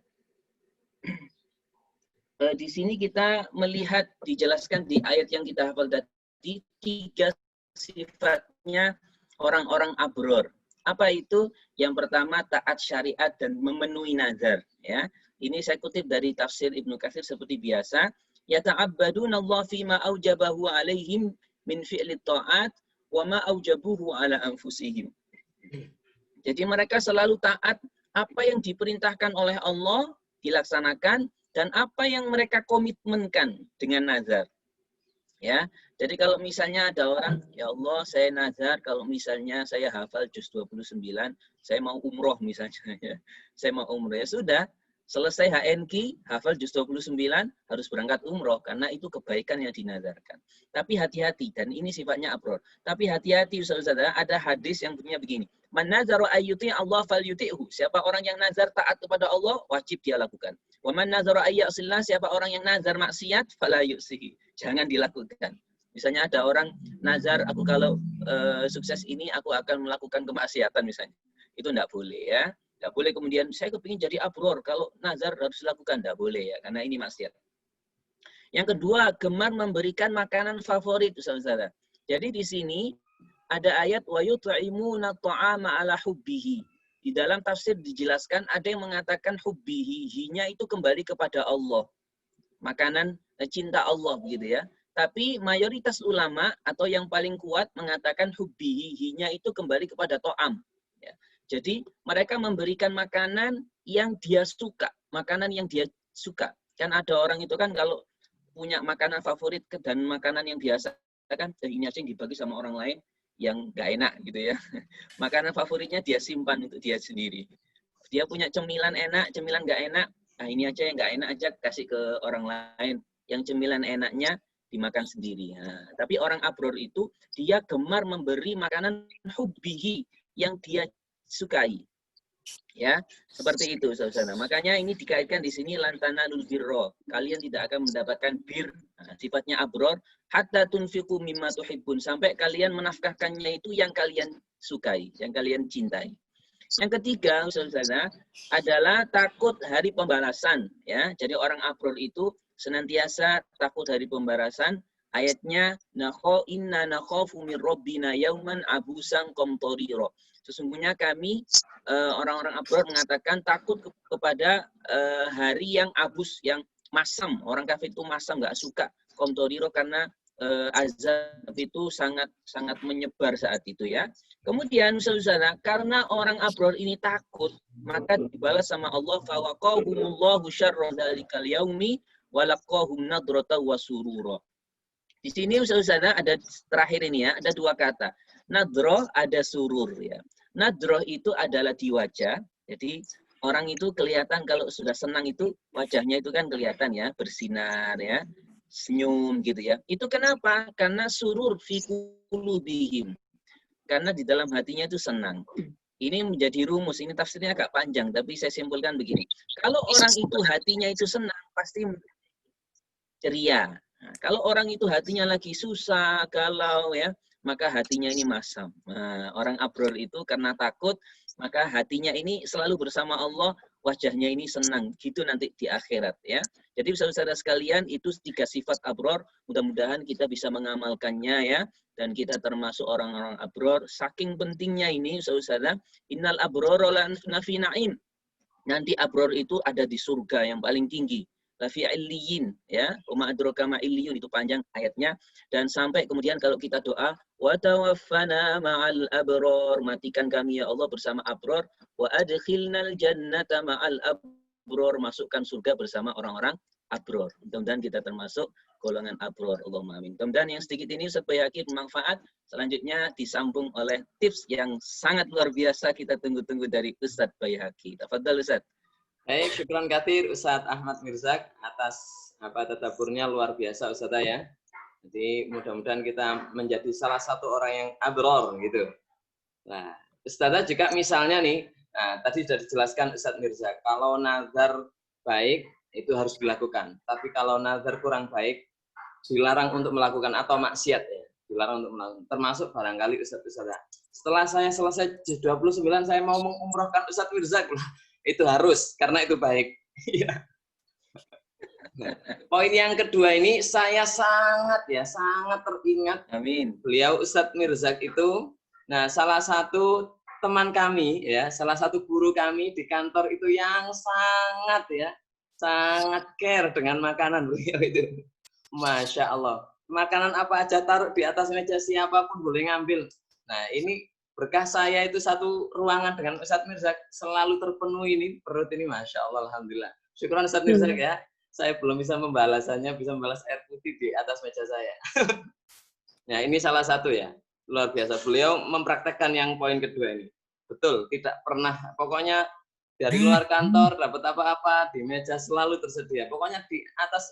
di sini kita melihat dijelaskan di ayat yang kita hafal tadi 3 sifatnya orang-orang abror. Apa itu? Yang pertama taat syariat dan memenuhi nazar. Ya, ini saya kutip dari tafsir Ibnu Katsir seperti biasa. Yata'abbaduna Allah fima aujabahu alaihim min fi'li ta'at wa ma aujabuhu ala anfusihim. Jadi mereka selalu taat apa yang diperintahkan oleh Allah dilaksanakan dan apa yang mereka komitmenkan dengan nazar. Ya. Jadi kalau misalnya ada orang, ya Allah saya nazar kalau misalnya saya hafal juz 29, saya mau umroh misalnya ya. Saya mau umroh ya sudah. Selesai HNQ, hafal juz 29, harus berangkat umroh, karena itu kebaikan yang dinazarkan. Tapi hati-hati, dan ini sifatnya abror. Tapi hati-hati, saudara, ada hadis yang bunyinya begini. Man nazara ayyuti Allah fal yuti'hu. Siapa orang yang nazar taat kepada Allah, wajib dia lakukan. Wa man nazara ayyasillah, siapa orang yang nazar maksiat, fala yu'sihi. Jangan dilakukan. Misalnya ada orang nazar, aku kalau sukses ini, aku akan melakukan kemaksiatan misalnya. Itu enggak boleh ya. Tidak boleh kemudian saya kepingin jadi abror, kalau nazar harus dilakukan, tidak boleh ya, karena ini maksiat. Yang kedua, gemar memberikan makanan favorit, saudara. Jadi di sini ada ayat wa yut'imuna ta'ama ala hubbihi. Di dalam tafsir dijelaskan ada yang mengatakan hubbihi, hinya itu kembali kepada Allah. makanan cinta Allah gitu ya. Tapi mayoritas ulama atau yang paling kuat mengatakan hubbihi-nya itu kembali kepada to'am. Ya. Jadi mereka memberikan makanan yang dia suka, makanan yang dia suka. Kan ada orang itu kan kalau punya makanan favorit dan makanan yang biasa kan ini aja yang dibagi sama orang lain yang nggak enak gitu ya. Makanan favoritnya dia simpan untuk dia sendiri. Dia punya cemilan enak, cemilan nggak enak, nah ini aja yang nggak enak aja kasih ke orang lain. Yang cemilan enaknya dimakan sendiri. Nah, tapi orang abror itu dia gemar memberi makanan hubbihi yang dia sukai. Ya, seperti itu saudara. Makanya ini dikaitkan di sini lantana birro. Kalian tidak akan mendapatkan bir. Nah, sifatnya abror hatta tunfiqu mimma tuhibbun, sampai kalian menafkahkannya itu yang kalian sukai, yang kalian cintai. Yang ketiga, saudara, adalah takut hari pembalasan. Ya, jadi orang abror itu senantiasa takut hari pembalasan. Ayatnya inna nakhafu min rabbina yauman abusan qamtarira. Sesungguhnya kami orang-orang abror mengatakan takut kepada hari yang abus, yang masam. Orang kafir itu masam, nggak suka qamtarira karena azab itu sangat menyebar saat itu ya. Kemudian saudara, karena orang abror ini takut, maka dibalas sama Allah fawaqahumullahu syarra dzalikal yaumi wa laqahum nadrata wa surura. Di sini saudara ada terakhir ini ya, ada dua kata. Nadroh ada surur ya. Nadroh itu adalah di wajah. Jadi orang itu kelihatan kalau sudah senang itu wajahnya itu kan kelihatan ya, bersinar ya, senyum gitu ya. Itu kenapa? Karena surur fi qulubihim. Karena di dalam hatinya itu senang. Ini menjadi rumus, ini tafsirnya agak panjang, tapi saya simpulkan begini. Kalau orang itu hatinya itu senang, pasti ceria. Nah, kalau orang itu hatinya lagi susah, galau ya, maka hatinya ini masam. Nah, orang abror itu karena takut, maka hatinya ini selalu bersama Allah, wajahnya ini senang. Gitu nanti di akhirat ya. Jadi saudara sekalian, itu 3 sifat abror. Mudah-mudahan kita bisa mengamalkannya ya. Dan kita termasuk orang-orang abror. Saking pentingnya ini saudara, innal abror lafi na'im. Nanti abror itu ada di surga yang paling tinggi. Lafi illiyin ya, uma adraka ma illiyun, itu panjang ayatnya. Dan sampai kemudian kalau kita doa wa tawaffana ma'al abror, matikan kami ya Allah bersama abror, wa adkhilnal jannata ma'al abror, masukkan surga bersama orang-orang abror. Mudah-mudahan kita termasuk golongan abror. Allahumma amin. Mudah-mudahan yang sedikit ini supaya kita bermanfaat. Selanjutnya disambung oleh tips yang sangat luar biasa kita tunggu-tunggu dari Ustadz Baihaqi. Tafadhal Ustadz. Baik, syukran katsir Ustadz Ahmad Mirzak atas tadaburnya luar biasa Ustadz ya. Jadi mudah-mudahan kita menjadi salah satu orang yang abror gitu. Nah, Ustadz juga misalnya nih, nah, tadi sudah dijelaskan Ustadz Mirzak, kalau nazar baik itu harus dilakukan. Tapi kalau nazar kurang baik dilarang untuk melakukan, atau maksiat ya, dilarang untuk melakukan. Termasuk barangkali Ustadz, setelah saya selesai 29 saya mau mengumrohkan Ustadz Mirzak lah. Itu harus, karena itu baik. Nah, poin yang kedua ini saya sangat teringat. Amin. Beliau Ustadz Mirzak itu, nah salah satu teman kami ya, salah satu guru kami di kantor itu yang sangat care dengan makanan beliau itu. Masya Allah. Makanan apa aja taruh di atas meja, siapapun boleh ngambil. Nah ini berkah saya itu satu ruangan dengan Ustadz Mirzak selalu terpenuhi ini, perut ini, Masya Allah, Alhamdulillah. Syukuran Ustadz Mirzak ya, saya belum bisa membalasannya, bisa membalas air putih di atas meja saya. Nah ini salah satu ya, luar biasa. Beliau mempraktekkan yang poin kedua ini. Betul, tidak pernah, pokoknya dari luar kantor, dapat apa-apa, di meja selalu tersedia. Pokoknya di atas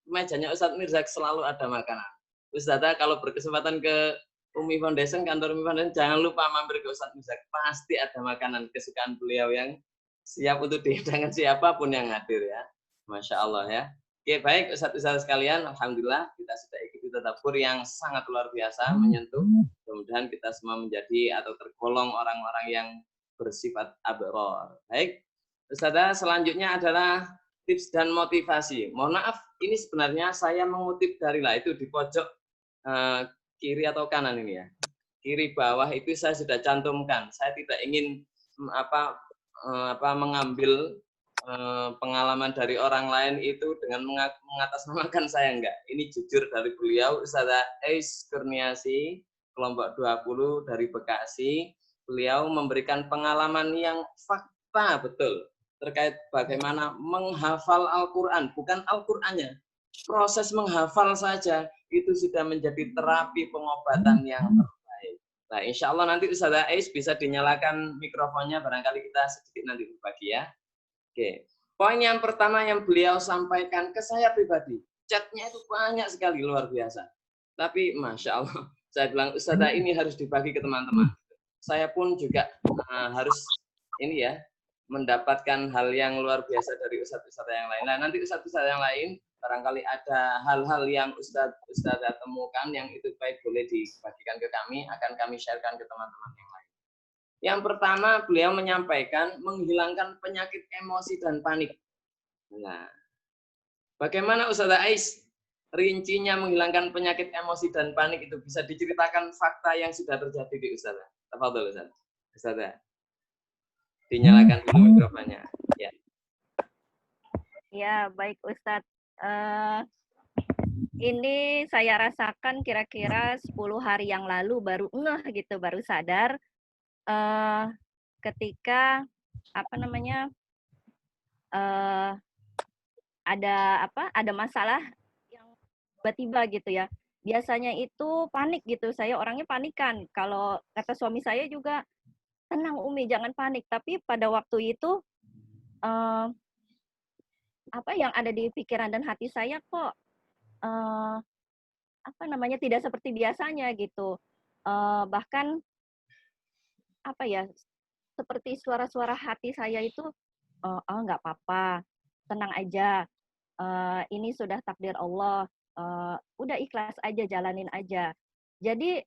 mejanya Ustadz Mirzak selalu ada makanan. Ustadzah kalau berkesempatan ke Umi Foundation, kantor Umi Foundation, jangan lupa mampir ke Ustadz Mirzak. Pasti ada makanan kesukaan beliau yang siap untuk dihidangkan siapapun yang hadir ya. Masya Allah ya. Oke, baik Ustadz sekalian, Alhamdulillah kita sudah ikuti tadabbur yang sangat luar biasa, menyentuh. Mudah-mudahan kita semua menjadi atau tergolong orang-orang yang bersifat abror. Baik, Ustadzah, selanjutnya adalah tips dan motivasi. Mohon maaf, ini sebenarnya saya mengutip dari itu di pojok kiri atau kanan ini ya, kiri bawah itu saya sudah cantumkan. Saya tidak ingin mengambil pengalaman dari orang lain itu dengan mengatasnamakan saya enggak. Ini jujur dari beliau, Ustazah Ais Kurniasi, kelompok 20 dari Bekasi. Beliau memberikan pengalaman yang fakta betul terkait bagaimana menghafal Al-Quran, bukan Al-Qurannya. Proses menghafal saja itu sudah menjadi terapi pengobatan yang terbaik. Nah, insya Allah nanti Ustazah Ais bisa dinyalakan mikrofonnya, barangkali kita sedikit nanti berbagi ya. Oke, poin yang pertama yang beliau sampaikan ke saya pribadi, chatnya itu banyak sekali, luar biasa. Tapi Masya Allah, saya bilang Ustazah ini harus dibagi ke teman-teman. Saya pun juga harus ini ya, mendapatkan hal yang luar biasa dari ustadz-ustadz yang lain. Nah, nanti ustadz-ustadz yang lain, barangkali ada hal-hal yang ustadz-ustadz temukan yang itu baik boleh dibagikan ke kami, akan kami sharekan ke teman-teman yang lain. Yang pertama, beliau menyampaikan menghilangkan penyakit emosi dan panik. Nah, bagaimana Ustazah Ais rincinya menghilangkan penyakit emosi dan panik itu? Bisa diceritakan fakta yang sudah terjadi di Ustazah? Tafadhol Ustazah. Ustazah, dinyalakan dulu mikrofonnya. Ya. Ya, baik Ustadz. Ini saya rasakan kira-kira 10 hari yang lalu baru ngeh gitu, baru sadar. Ketika ada masalah yang tiba-tiba gitu ya. Biasanya itu panik gitu, saya orangnya panikan. Kalau kata suami saya juga, tenang Umi, jangan panik. Tapi pada waktu itu yang ada di pikiran dan hati saya kok tidak seperti biasanya gitu. Bahkan seperti suara-suara hati saya itu, nggak apa-apa, tenang aja, ini sudah takdir Allah, udah ikhlas aja, jalanin aja. Jadi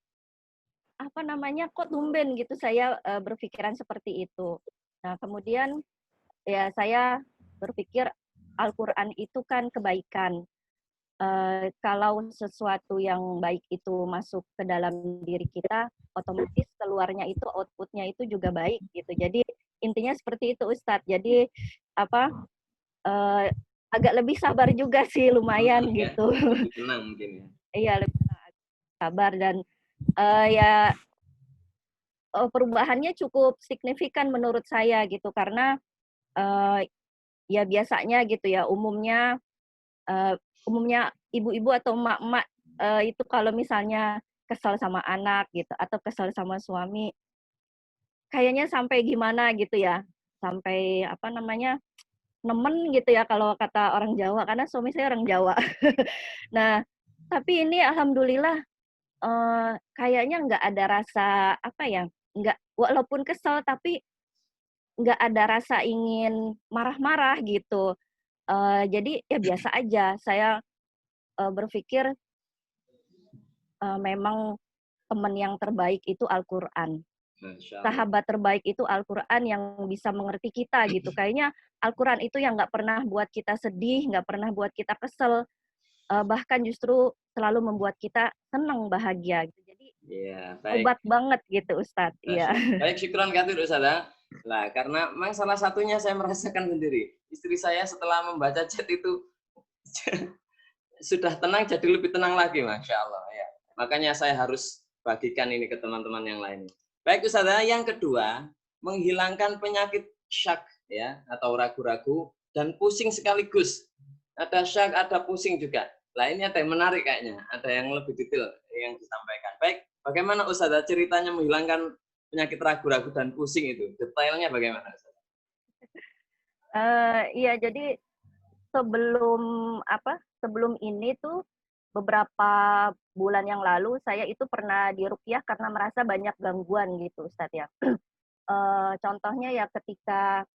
kok tumben gitu saya berpikiran seperti itu. Nah kemudian ya saya berpikir Al-Quran itu kan kebaikan. Kalau sesuatu yang baik itu masuk ke dalam diri kita, otomatis keluarnya itu, outputnya itu juga baik gitu. Jadi intinya seperti itu Ustadz. Jadi agak lebih sabar juga sih, lumayan gitu. Lebih tenang mungkin ya. Iya, lebih sabar dan perubahannya cukup signifikan menurut saya gitu, karena ya biasanya gitu ya, umumnya ibu-ibu atau emak-emak itu kalau misalnya kesal sama anak gitu atau kesal sama suami, kayaknya sampai gimana gitu ya, sampai nemen gitu ya kalau kata orang Jawa, karena suami saya orang Jawa. Nah tapi ini alhamdulillah kayaknya nggak ada rasa walaupun kesel tapi nggak ada rasa ingin marah-marah gitu. Jadi ya biasa aja. Saya berpikir memang teman yang terbaik itu Al-Quran. Sahabat terbaik itu Al-Quran yang bisa mengerti kita gitu. Kayaknya Al-Quran itu yang nggak pernah buat kita sedih, nggak pernah buat kita kesel, bahkan justru selalu membuat kita senang, bahagia. Jadi ya, obat banget gitu Ustadz. Iya. Baik, syukran katsir Ustazah. Nah, karena memang salah satunya saya merasakan sendiri. Istri saya setelah membaca chat itu sudah tenang, jadi lebih tenang lagi, Masya Allah. Ya. Makanya saya harus bagikan ini ke teman-teman yang lain. Baik Ustazah, yang kedua, menghilangkan penyakit syak ya, atau ragu-ragu dan pusing sekaligus. Ada syak, ada pusing juga. Nah, ini ada yang menarik kayaknya, ada yang lebih detail yang disampaikan. Baik, bagaimana Ustazah ceritanya menghilangkan penyakit ragu-ragu dan pusing itu? Detailnya bagaimana Ustazah? Iya, jadi sebelum ini tuh beberapa bulan yang lalu saya itu pernah diruqyah karena merasa banyak gangguan gitu Ustadz ya. Contohnya ya ketika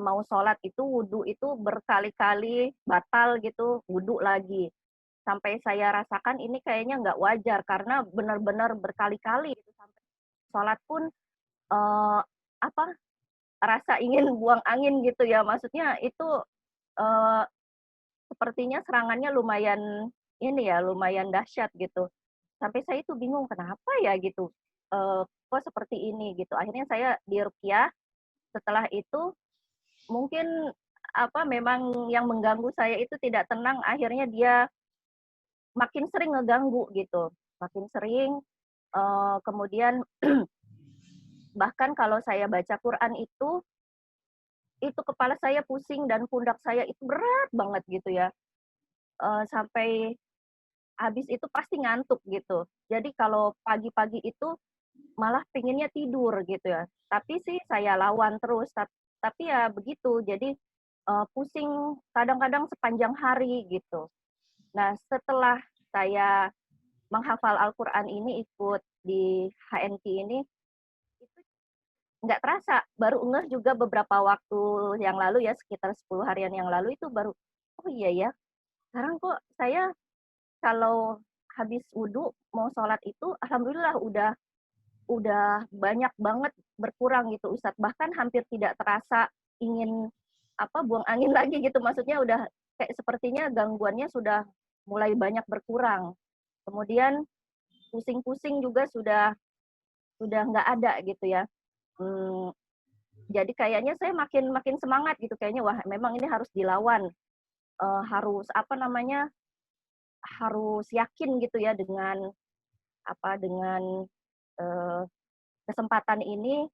mau sholat itu wudhu itu berkali-kali batal gitu, wudhu lagi. Sampai saya rasakan ini kayaknya nggak wajar karena benar-benar berkali-kali gitu, sampai sholat pun rasa ingin buang angin gitu ya. Maksudnya itu sepertinya serangannya lumayan dahsyat gitu. Sampai saya itu bingung kenapa ya gitu. Kok seperti ini gitu. Akhirnya saya diruqyah. Setelah itu mungkin memang yang mengganggu saya itu tidak tenang, akhirnya dia makin sering ngeganggu gitu, makin sering. Kemudian bahkan kalau saya baca Quran itu kepala saya pusing dan pundak saya itu berat banget gitu ya. Sampai habis itu pasti ngantuk gitu. Jadi kalau pagi-pagi itu malah pengennya tidur gitu ya. Tapi sih saya lawan terus. Tapi ya begitu. Jadi pusing kadang-kadang sepanjang hari gitu. Nah setelah saya menghafal Al-Quran ini ikut di HNQ ini, itu nggak terasa. Baru ngeh juga beberapa waktu yang lalu ya, sekitar 10 harian yang lalu itu baru, oh iya ya, sekarang kok saya kalau habis wudhu mau sholat itu alhamdulillah udah banyak banget berkurang gitu Ustadz, bahkan hampir tidak terasa ingin buang angin lagi gitu, maksudnya udah kayak sepertinya gangguannya sudah mulai banyak berkurang. Kemudian pusing-pusing juga sudah nggak ada gitu ya. Jadi kayaknya saya makin semangat gitu, kayaknya wah memang ini harus dilawan, harus harus yakin gitu ya dengan kesempatan ini,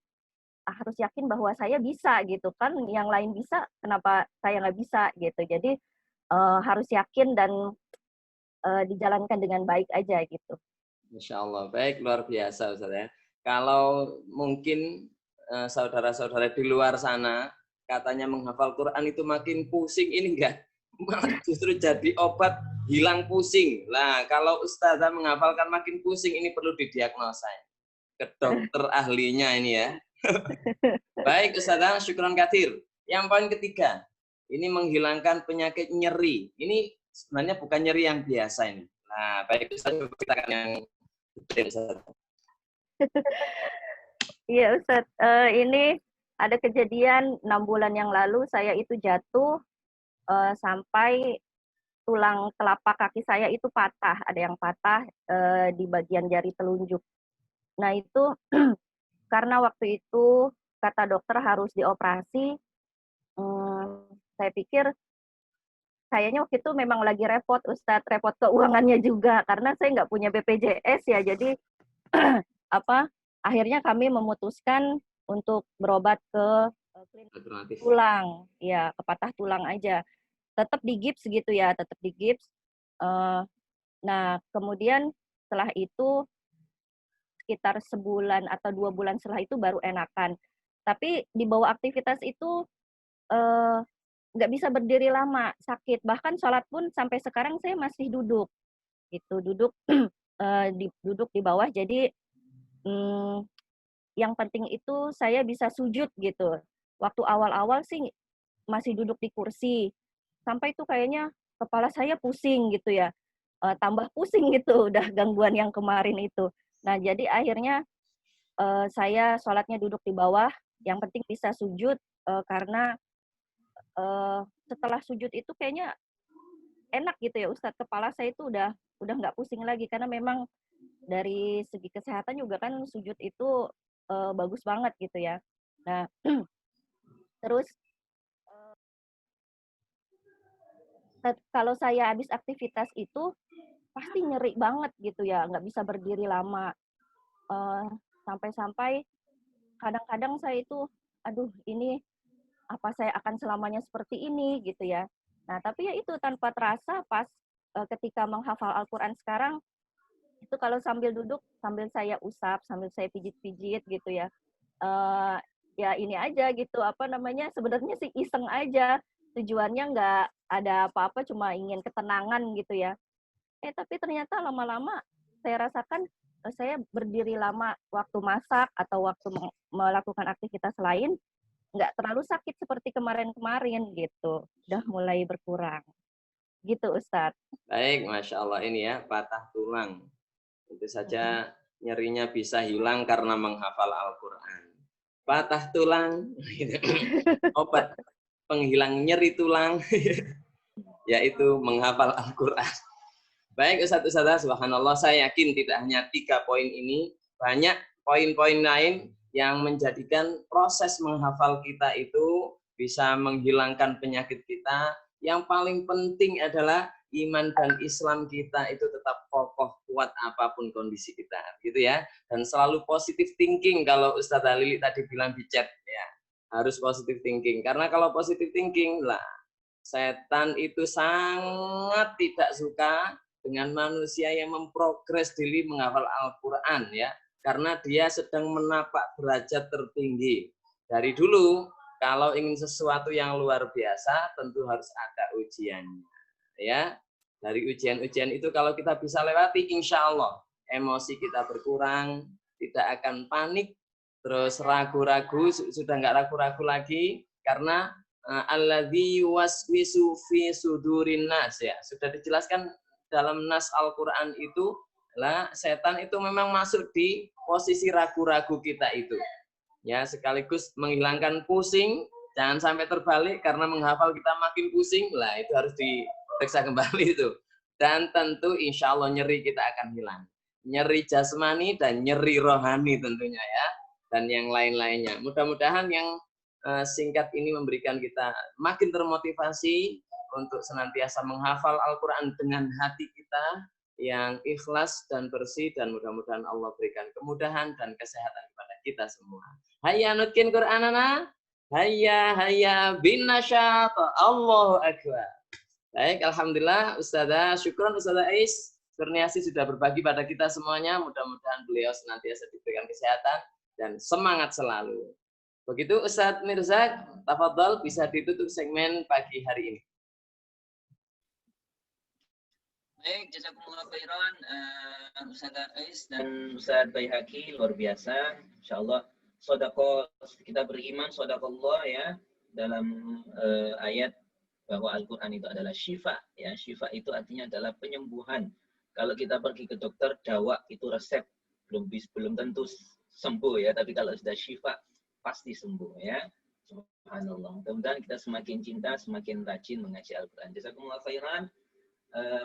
harus yakin bahwa saya bisa gitu kan, yang lain bisa kenapa saya nggak bisa gitu. Jadi harus yakin dan dijalankan dengan baik aja gitu. Insya Allah, baik, luar biasa Ustaz ya. Kalau mungkin saudara-saudara di luar sana katanya menghafal Quran itu makin pusing, ini enggak, malah justru jadi obat hilang pusing. Nah, kalau Ustazah menghafalkan makin pusing, ini perlu didiagnosa ke dokter ahlinya ini ya. Baik Ustazah, syukran katsir. Yang poin ketiga, ini menghilangkan penyakit nyeri. Ini sebenarnya bukan nyeri yang biasa ini. Nah, baik Ustazah, kita akan yang Iya Ustadz, ini ada kejadian 6 bulan yang lalu, saya itu jatuh sampai tulang telapak kaki saya itu patah, ada yang patah di bagian jari telunjuk. Nah itu karena waktu itu kata dokter harus dioperasi, saya pikir kayaknya waktu itu memang lagi repot Ustadz, repot keuangannya juga karena saya nggak punya BPJS ya, jadi akhirnya kami memutuskan untuk berobat ke klinik tulang, ya ke patah tulang aja, tetap di gips gitu ya, tetap di gips. Nah kemudian setelah itu sekitar sebulan atau 2 bulan setelah itu baru enakan. Tapi di bawah aktivitas itu nggak bisa berdiri lama, sakit. Bahkan sholat pun sampai sekarang saya masih duduk, gitu, duduk duduk di bawah. Jadi yang penting itu saya bisa sujud gitu. Waktu awal-awal sih masih duduk di kursi, sampai itu kayaknya kepala saya pusing gitu ya, tambah pusing gitu, udah gangguan yang kemarin itu. Nah jadi akhirnya saya sholatnya duduk di bawah, yang penting bisa sujud, karena setelah sujud itu kayaknya enak gitu ya Ustadz, kepala saya itu udah nggak pusing lagi, karena memang dari segi kesehatan juga kan sujud itu bagus banget gitu ya. Nah terus kalau saya habis aktivitas itu pasti nyeri banget gitu ya, nggak bisa berdiri lama, sampai-sampai kadang-kadang saya itu aduh ini apa saya akan selamanya seperti ini gitu ya. Nah tapi ya itu tanpa terasa pas ketika menghafal Al-Quran sekarang itu kalau sambil duduk, sambil saya usap, sambil saya pijit-pijit gitu ya, ya ini aja gitu, sebenarnya sih iseng aja, tujuannya nggak ada apa-apa, cuma ingin ketenangan gitu ya. Tapi ternyata lama-lama saya rasakan saya berdiri lama waktu masak atau waktu melakukan aktivitas lain, nggak terlalu sakit seperti kemarin-kemarin gitu, udah mulai berkurang. Gitu Ustadz. Baik, Masya Allah, ini ya, patah tulang. Tentu saja nyerinya bisa hilang karena menghafal Al-Quran. Patah tulang, obat penghilang nyeri tulang, yaitu menghafal Al-Quran. Baik Ustadz, subhanallah, saya yakin tidak hanya 3 poin ini, banyak poin-poin lain yang menjadikan proses menghafal kita itu bisa menghilangkan penyakit kita. Yang paling penting adalah iman dan Islam kita itu tetap kokoh kuat apapun kondisi kita, gitu ya. Dan selalu positive thinking, kalau Ustadz Halili tadi bilang di chat ya, harus positive thinking. Karena kalau positive thinking lah, setan itu sangat tidak suka dengan manusia yang memprogres diri menghafal Al-Quran ya, karena dia sedang menapak derajat tertinggi. Dari dulu kalau ingin sesuatu yang luar biasa tentu harus ada ujiannya ya. Dari ujian-ujian itu kalau kita bisa lewati, insya Allah emosi kita berkurang, tidak akan panik, terus ragu-ragu, sudah nggak ragu-ragu lagi, karena alladzi yuwaswisu fi sudurin nas ya, sudah dijelaskan dalam nas Al-Quran itu lah, setan itu memang masuk di posisi ragu-ragu kita itu ya, sekaligus menghilangkan pusing. Jangan sampai terbalik karena menghafal kita makin pusing lah, itu harus diperiksa kembali itu. Dan tentu insya Allah nyeri kita akan hilang, nyeri jasmani dan nyeri rohani tentunya ya, dan yang lain-lainnya. Mudah-mudahan yang singkat ini memberikan kita makin termotivasi untuk senantiasa menghafal Al-Quran dengan hati kita yang ikhlas dan bersih, dan mudah-mudahan Allah berikan kemudahan dan kesehatan kepada kita semua. Hayya nutkin Qur'anana, hayya bin nasyat, Allahu Akbar. Baik, alhamdulillah Ustazah, syukron Ustazah Ais Kurniasi sudah berbagi pada kita semuanya. Mudah-mudahan beliau senantiasa diberikan kesehatan dan semangat selalu. Begitu Ustadz Mirzak, tafadhol bisa ditutup segmen pagi hari ini. Baik, jazakumullah khairan Ustazah Ais dan Ustadz Baihaqi, luar biasa. Insyaallah sedekah, kita beriman sedekahullah ya, dalam ayat bahwa Al-Qur'an itu adalah syifa ya. Syifa itu artinya adalah penyembuhan. Kalau kita pergi ke dokter, dawa itu resep, belum tentu sembuh ya, tapi kalau sudah syifa pasti sembuh ya. Subhanallah. Mudah-mudahan kita semakin cinta, semakin rajin mengaji Al-Qur'an. Jazakumullah khairan.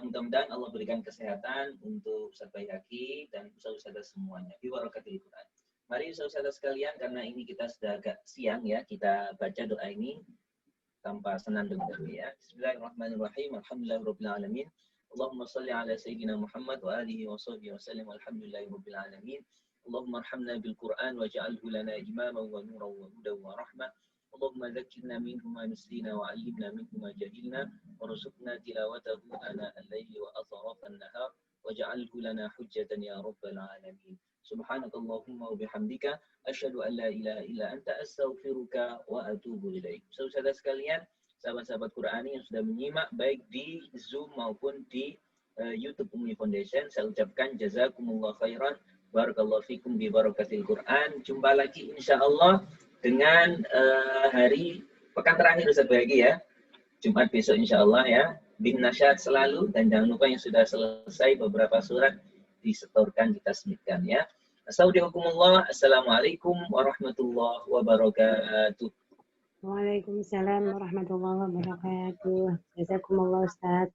Mudah-mudahan Allah berikan kesehatan untuk Ustaz Baihaqi dan ustaz-ustaz semuanya. Bi barakatil Qur'an. Mari ustaz-ustaz sekalian, karena ini kita sudah agak siang ya, kita baca doa ini tanpa senandung dulu ya. Bismillahirrahmanirrahim. Alhamdulillahirabbil alamin. Allahumma shalli ala sayyidina Muhammad wa alihi wa sahbihi wa sallam. Alhamdulillahirabbil alamin. Allahumma arhamna bil Qur'an waj'alhu lana imaman wa nuran wa hudan wa rahmah. Allahumma dhakkirna minhu ma nasina wa 'allimna minhu ma jahilna warzuqna tilawatahu ana al-laili wa atraf an-nahar waj'alhu lana hujjatan ya rabbal alamin. Subhanakallahumma wa bihamdika asyhadu an la ilaha illa anta astaghfiruka wa atubu ilaik. Saudara sekalian, sahabat-sahabat Qur'ani yang sudah menyimak baik di Zoom maupun di YouTube Umi Foundation, saya ucapkan jazakumullah khairan. Barakallahu fikum bi barakatil Qur'an. Jumpa lagi insyaallah dengan hari pekan terakhir Ustaz Baihaqi ya. Jumat besok insyaallah ya. Bin nasyat selalu, dan jangan lupa yang sudah selesai beberapa surat disetorkan, ditasmitkan ya. Assalamualaikum warahmatullahi wabarakatuh. Waalaikumsalam warahmatullahi wabarakatuh. Jazakumullah Ustaz.